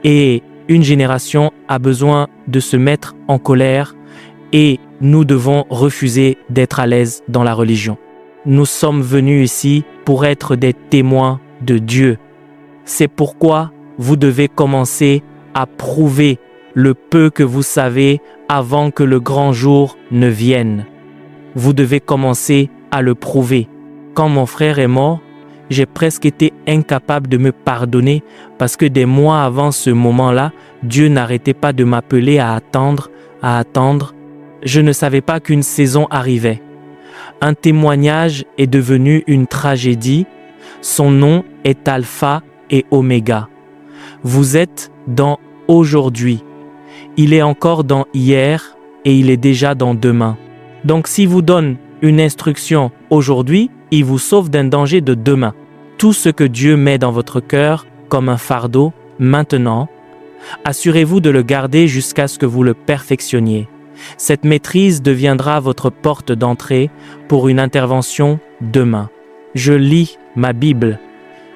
Et une génération a besoin de se mettre en colère et nous devons refuser d'être à l'aise dans la religion. Nous sommes venus ici pour être des témoins de Dieu. C'est pourquoi vous devez commencer à prouver le peu que vous savez avant que le grand jour ne vienne. Vous devez commencer à le prouver. Quand mon frère est mort, j'ai presque été incapable de me pardonner parce que des mois avant ce moment-là, Dieu n'arrêtait pas de m'appeler à attendre. Je ne savais pas qu'une saison arrivait. Un témoignage est devenu une tragédie. Son nom est Alpha et Oméga. Vous êtes dans aujourd'hui. Il est encore dans hier et il est déjà dans demain. Donc s'il vous donne une instruction aujourd'hui, il vous sauve d'un danger de demain. Tout ce que Dieu met dans votre cœur comme un fardeau, maintenant, assurez-vous de le garder jusqu'à ce que vous le perfectionniez. Cette maîtrise deviendra votre porte d'entrée pour une intervention demain. Je lis ma Bible.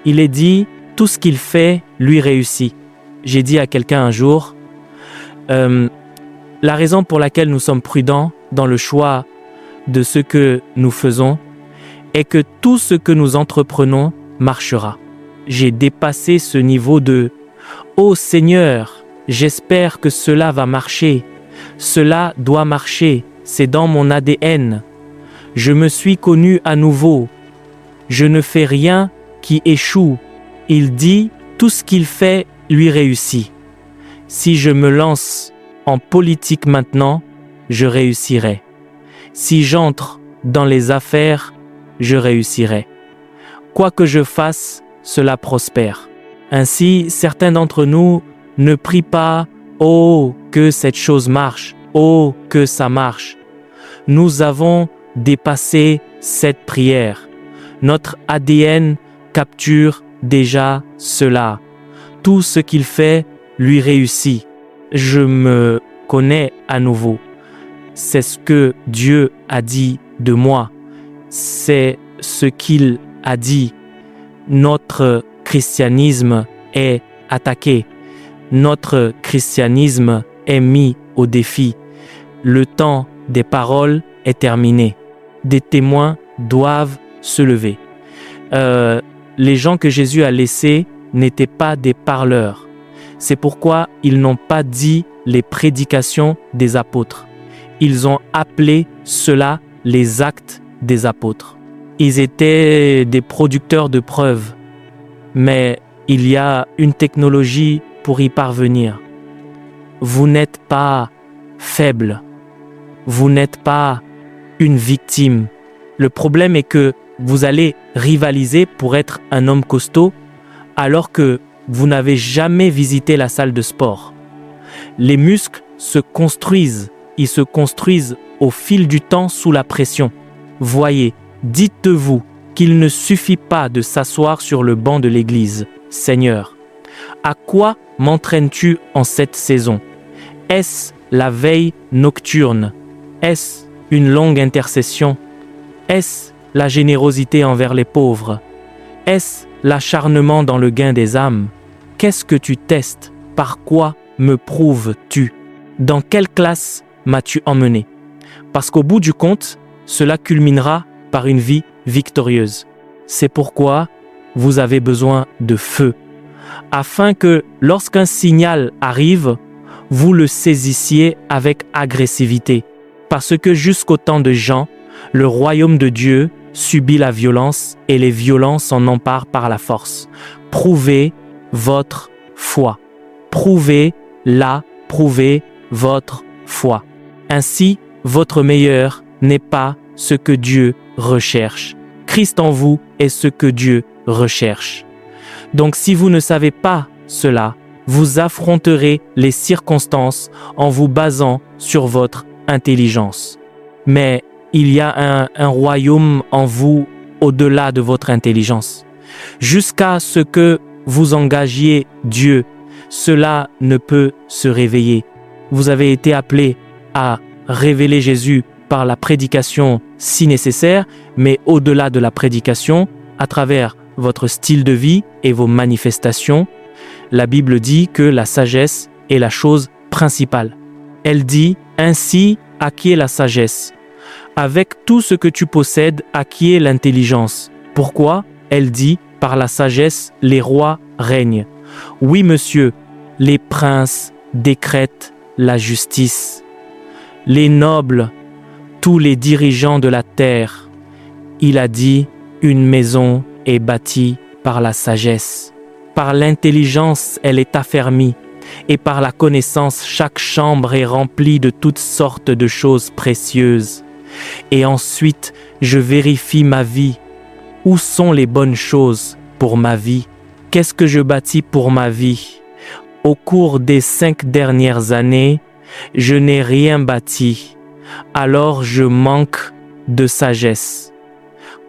Il est dit, tout ce qu'il fait lui réussit. J'ai dit à quelqu'un un jour, la raison pour laquelle nous sommes prudents dans le choix de ce que nous faisons est que tout ce que nous entreprenons marchera. J'ai dépassé ce niveau de « Oh Seigneur, j'espère que cela va marcher. Cela doit marcher, c'est dans mon ADN. Je me suis connu à nouveau. Je ne fais rien qui échoue. » Il dit « Tout ce qu'il fait lui réussit. » Si je me lance en politique maintenant, je réussirai. Si j'entre dans les affaires, je réussirai. Quoi que je fasse, cela prospère. Ainsi, certains d'entre nous ne prient pas « Oh, que cette chose marche! Oh, que ça marche !» Nous avons dépassé cette prière. Notre ADN capture déjà cela. Tout ce qu'il fait lui réussit. Je me connais à nouveau. C'est ce que Dieu a dit de moi. C'est ce qu'il a dit. Notre christianisme est attaqué. Notre christianisme est mis au défi. Le temps des paroles est terminé. Des témoins doivent se lever. Les gens que Jésus a laissés n'étaient pas des parleurs. C'est pourquoi ils n'ont pas dit les prédications des apôtres. Ils ont appelé cela les actes des apôtres. Ils étaient des producteurs de preuves, mais il y a une technologie pour y parvenir. Vous n'êtes pas faible. Vous n'êtes pas une victime. Le problème est que vous allez rivaliser pour être un homme costaud alors que vous n'avez jamais visité la salle de sport. Les muscles se construisent. Ils se construisent au fil du temps sous la pression. Voyez, dites-vous qu'il ne suffit pas de s'asseoir sur le banc de l'église. Seigneur, à quoi m'entraînes-tu en cette saison? Est-ce la veille nocturne? Est-ce une longue intercession? Est-ce la générosité envers les pauvres? Est-ce l'acharnement dans le gain des âmes? Qu'est-ce que tu testes? Par quoi me prouves-tu? Dans quelle classe m'as-tu emmené? Parce qu'au bout du compte, cela culminera par une vie victorieuse. C'est pourquoi vous avez besoin de feu, afin que lorsqu'un signal arrive, vous le saisissiez avec agressivité. Parce que jusqu'au temps de Jean, le royaume de Dieu subit la violence et les violents s'en emparent par la force. Prouvez votre foi. Prouvez-la, prouvez votre foi. Ainsi, votre meilleur n'est pas ce que Dieu recherche. Christ en vous est ce que Dieu recherche. Donc si vous ne savez pas cela, vous affronterez les circonstances en vous basant sur votre intelligence. Mais il y a un royaume en vous au-delà de votre intelligence. Jusqu'à ce que vous engagiez Dieu, cela ne peut se réveiller. Vous avez été appelé à révéler Jésus par la prédication si nécessaire, mais au-delà de la prédication, à travers votre style de vie et vos manifestations, la Bible dit que la sagesse est la chose principale. Elle dit ainsi acquiert la sagesse. Avec tout ce que tu possèdes, acquiert l'intelligence. Pourquoi? Elle dit par la sagesse, les rois règnent. Oui, monsieur, les princes décrètent la justice. Les nobles, tous les dirigeants de la terre. Il a dit, une maison est bâtie par la sagesse. Par l'intelligence, elle est affermie. Et par la connaissance, chaque chambre est remplie de toutes sortes de choses précieuses. Et ensuite, je vérifie ma vie. Où sont les bonnes choses pour ma vie? Qu'est-ce que je bâtis pour ma vie? Au cours des 5 dernières années, je n'ai rien bâti. Alors je manque de sagesse.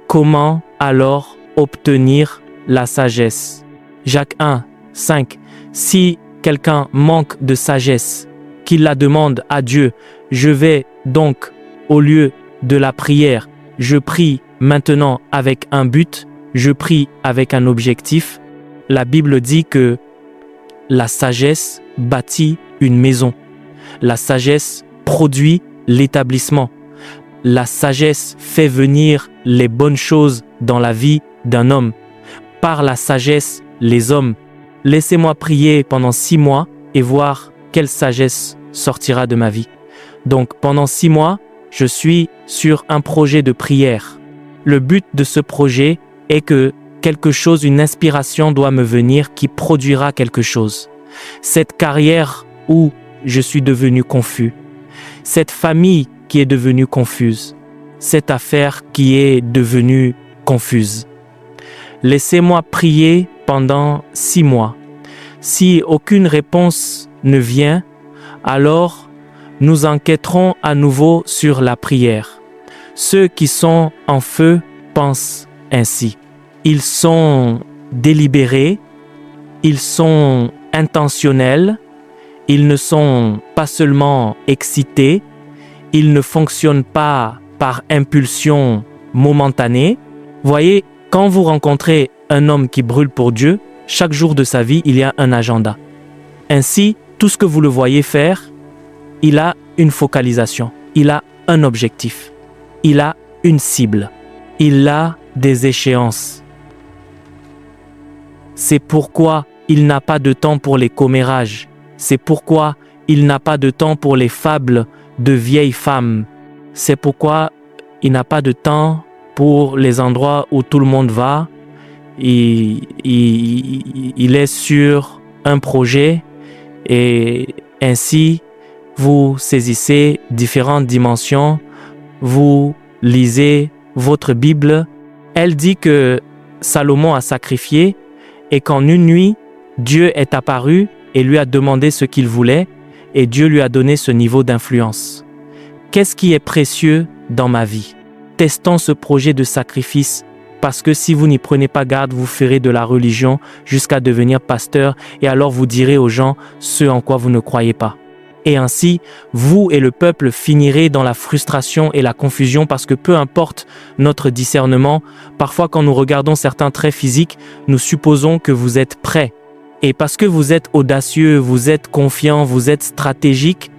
Comment alors obtenir la sagesse? Jacques 1, 5. Si quelqu'un manque de sagesse, qu'il la demande à Dieu, je vais donc, au lieu de la prière, je prie maintenant avec un but, je prie avec un objectif. La Bible dit que la sagesse bâtit une maison. La sagesse produit l'établissement. La sagesse fait venir les bonnes choses dans la vie d'un homme. Par la sagesse, les hommes. Laissez-moi prier pendant 6 mois et voir quelle sagesse sortira de ma vie. Donc pendant 6 mois, je suis sur un projet de prière. Le but de ce projet est que quelque chose, une inspiration doit me venir qui produira quelque chose. Cette carrière où je suis devenu confus. Cette famille qui est devenue confuse. Cette affaire qui est devenue confuse. Laissez-moi prier pendant 6 mois. Si aucune réponse ne vient, alors nous enquêterons à nouveau sur la prière. Ceux qui sont en feu pensent ainsi. Ils sont délibérés, ils sont intentionnels, ils ne sont pas seulement excités, ils ne fonctionnent pas par impulsion momentanée. Voyez, quand vous rencontrez un homme qui brûle pour Dieu, chaque jour de sa vie, il y a un agenda. Ainsi, tout ce que vous le voyez faire, il a une focalisation, il a un objectif, il a une cible, il a des échéances. C'est pourquoi il n'a pas de temps pour les commérages. C'est pourquoi il n'a pas de temps pour les fables de vieilles femmes. C'est pourquoi il n'a pas de temps pour les endroits où tout le monde va. Il est sur un projet et ainsi vous saisissez différentes dimensions, vous lisez votre Bible. Elle dit que Salomon a sacrifié et qu'en une nuit, Dieu est apparu et lui a demandé ce qu'il voulait et Dieu lui a donné ce niveau d'influence. Qu'est-ce qui est précieux dans ma vie? Testons ce projet de sacrifice parce que si vous n'y prenez pas garde, vous ferez de la religion jusqu'à devenir pasteur et alors vous direz aux gens ce en quoi vous ne croyez pas. Et ainsi, vous et le peuple finirez dans la frustration et la confusion parce que peu importe notre discernement, parfois quand nous regardons certains traits physiques, nous supposons que vous êtes prêts. Et parce que vous êtes audacieux, vous êtes confiant, vous êtes stratégique,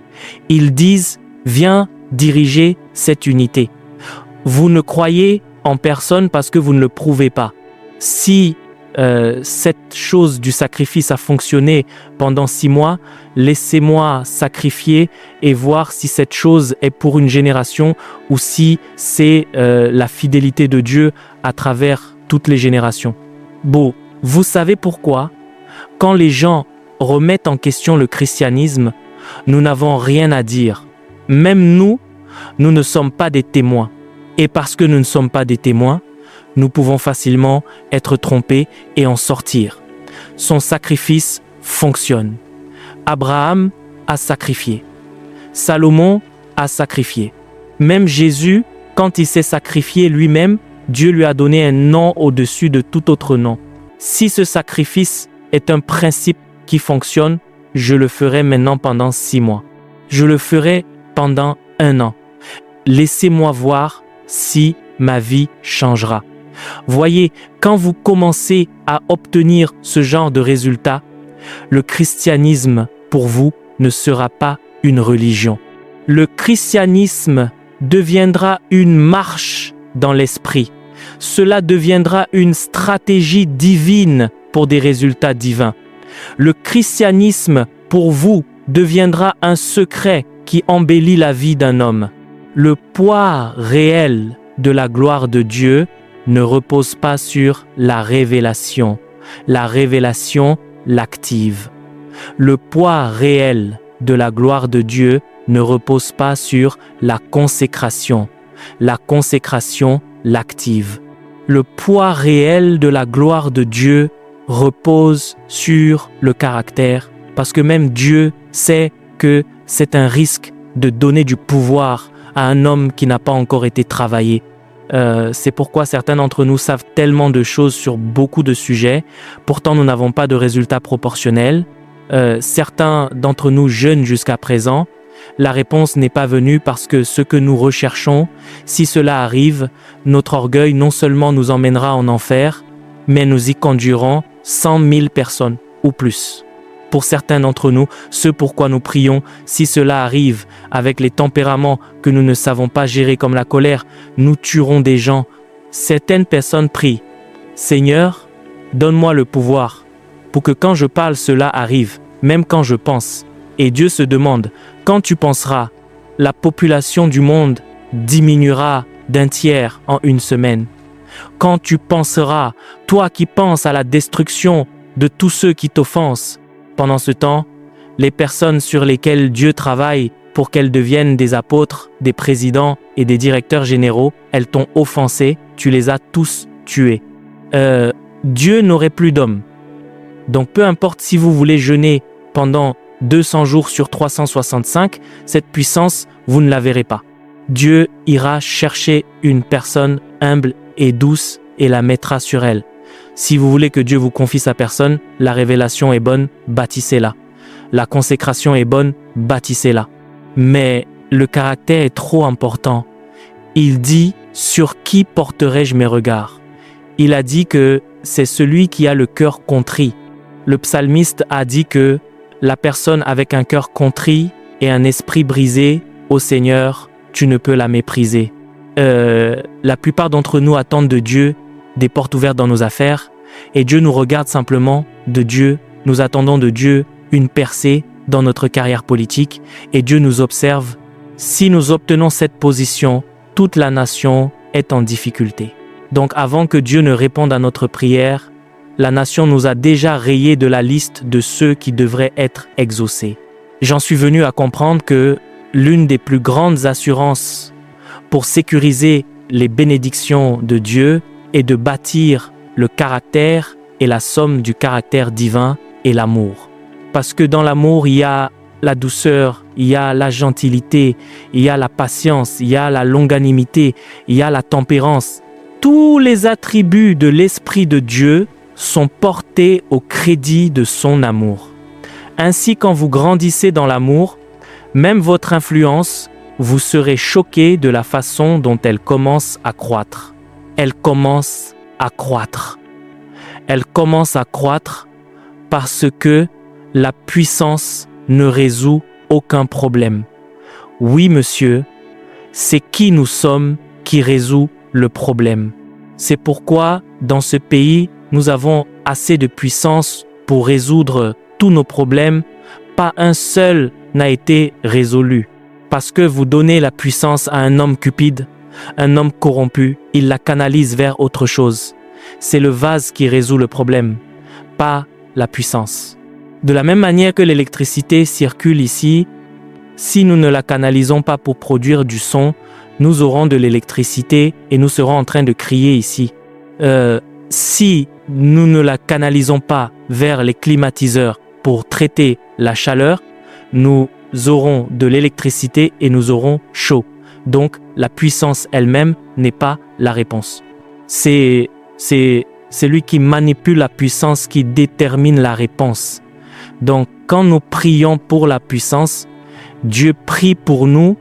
ils disent « Viens diriger cette unité ». Vous ne croyez en personne parce que vous ne le prouvez pas. Si cette chose du sacrifice a fonctionné pendant 6 mois, laissez-moi sacrifier et voir si cette chose est pour une génération ou si c'est la fidélité de Dieu à travers toutes les générations. Bon, vous savez pourquoi? Quand les gens remettent en question le christianisme, nous n'avons rien à dire. Même nous ne sommes pas des témoins. Et parce que nous ne sommes pas des témoins, nous pouvons facilement être trompés et en sortir. Son sacrifice fonctionne. Abraham a sacrifié. Salomon a sacrifié. Même Jésus, quand il s'est sacrifié lui-même, Dieu lui a donné un nom au-dessus de tout autre nom. Si ce sacrifice est un principe qui fonctionne, je le ferai maintenant pendant 6 mois. Je le ferai pendant 1 an. Laissez-moi voir si ma vie changera. Voyez, quand vous commencez à obtenir ce genre de résultats, le christianisme pour vous ne sera pas une religion. Le christianisme deviendra une marche dans l'esprit. Cela deviendra une stratégie divine pour des résultats divins. Le christianisme pour vous deviendra un secret qui embellit la vie d'un homme. Le poids réel de la gloire de Dieu ne repose pas sur la révélation. La révélation l'active. Le poids réel de la gloire de Dieu ne repose pas sur la consécration. La consécration l'active. Le poids réel de la gloire de Dieu repose sur le caractère, parce que même Dieu sait que c'est un risque de donner du pouvoir à un homme qui n'a pas encore été travaillé. C'est pourquoi certains d'entre nous savent tellement de choses sur beaucoup de sujets, pourtant nous n'avons pas de résultats proportionnels. Certains d'entre nous jeûnent jusqu'à présent. La réponse n'est pas venue parce que ce que nous recherchons, si cela arrive, notre orgueil non seulement nous emmènera en enfer, mais nous y conduirons 100 000 personnes ou plus. Pour certains d'entre nous, ce pourquoi nous prions, si cela arrive avec les tempéraments que nous ne savons pas gérer comme la colère, nous tuerons des gens. Certaines personnes prient, « Seigneur, donne-moi le pouvoir pour que quand je parle, cela arrive, même quand je pense. » Et Dieu se demande, quand tu penseras, la population du monde diminuera d'1 tiers en 1 semaine. Quand tu penseras, toi qui penses à la destruction de tous ceux qui t'offensent, pendant ce temps, les personnes sur lesquelles Dieu travaille pour qu'elles deviennent des apôtres, des présidents et des directeurs généraux, elles t'ont offensé, tu les as tous tués. Dieu n'aurait plus d'hommes. Donc peu importe si vous voulez jeûner pendant 200 jours sur 365, cette puissance, vous ne la verrez pas. Dieu ira chercher une personne humble et douce et la mettra sur elle. Si vous voulez que Dieu vous confie sa personne, la révélation est bonne, bâtissez-la. La consécration est bonne, bâtissez-la. Mais le caractère est trop important. Il dit « Sur qui porterai-je mes regards ?» Il a dit que c'est celui qui a le cœur contrit. Le psalmiste a dit que la personne avec un cœur contrit et un esprit brisé, ô Seigneur, tu ne peux la mépriser. La plupart d'entre nous attendent de Dieu des portes ouvertes dans nos affaires et Dieu nous regarde simplement de Dieu. Nous attendons de Dieu une percée dans notre carrière politique et Dieu nous observe. Si nous obtenons cette position, toute la nation est en difficulté. Donc avant que Dieu ne réponde à notre prière, la nation nous a déjà rayés de la liste de ceux qui devraient être exaucés. J'en suis venu à comprendre que l'une des plus grandes assurances pour sécuriser les bénédictions de Dieu est de bâtir le caractère et la somme du caractère divin et l'amour. Parce que dans l'amour, il y a la douceur, il y a la gentilité, il y a la patience, il y a la longanimité, il y a la tempérance. Tous les attributs de l'Esprit de Dieu sont portés au crédit de son amour. Ainsi, quand vous grandissez dans l'amour, même votre influence, vous serez choqué de la façon dont elle commence à croître. Elle commence à croître. Elle commence à croître parce que la puissance ne résout aucun problème. Oui, monsieur, c'est qui nous sommes qui résout le problème. C'est pourquoi, dans ce pays, nous avons assez de puissance pour résoudre tous nos problèmes. Pas un seul n'a été résolu. Parce que vous donnez la puissance à un homme cupide, un homme corrompu, il la canalise vers autre chose. C'est le vase qui résout le problème, pas la puissance. De la même manière que l'électricité circule ici, si nous ne la canalisons pas pour produire du son, nous aurons de l'électricité et nous serons en train de crier ici. Si nous ne la canalisons pas vers les climatiseurs pour traiter la chaleur, nous aurons de l'électricité et nous aurons chaud. Donc, la puissance elle-même n'est pas la réponse. C'est lui qui manipule la puissance qui détermine la réponse. Donc, quand nous prions pour la puissance, Dieu prie pour nous.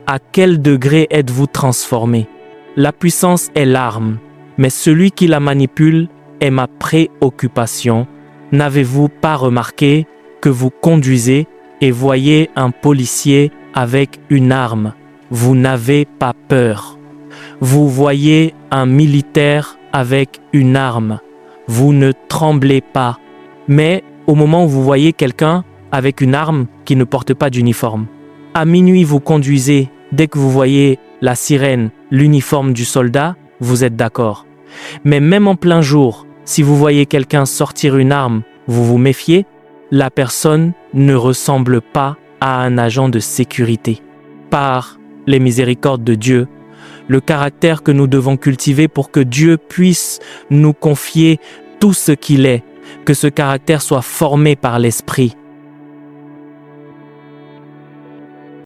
À quel degré êtes-vous transformé? La puissance est l'arme, mais celui qui la manipule est ma préoccupation. N'avez-vous pas remarqué que vous conduisez et voyez un policier avec une arme? Vous n'avez pas peur. Vous voyez un militaire avec une arme. Vous ne tremblez pas. Mais au moment où vous voyez quelqu'un avec une arme qui ne porte pas d'uniforme, à minuit vous conduisez, dès que vous voyez la sirène, l'uniforme du soldat, vous êtes d'accord. Mais même en plein jour, si vous voyez quelqu'un sortir une arme, vous vous méfiez. La personne ne ressemble pas à un agent de sécurité. Par les miséricordes de Dieu, le caractère que nous devons cultiver pour que Dieu puisse nous confier tout ce qu'il est, que ce caractère soit formé par l'Esprit.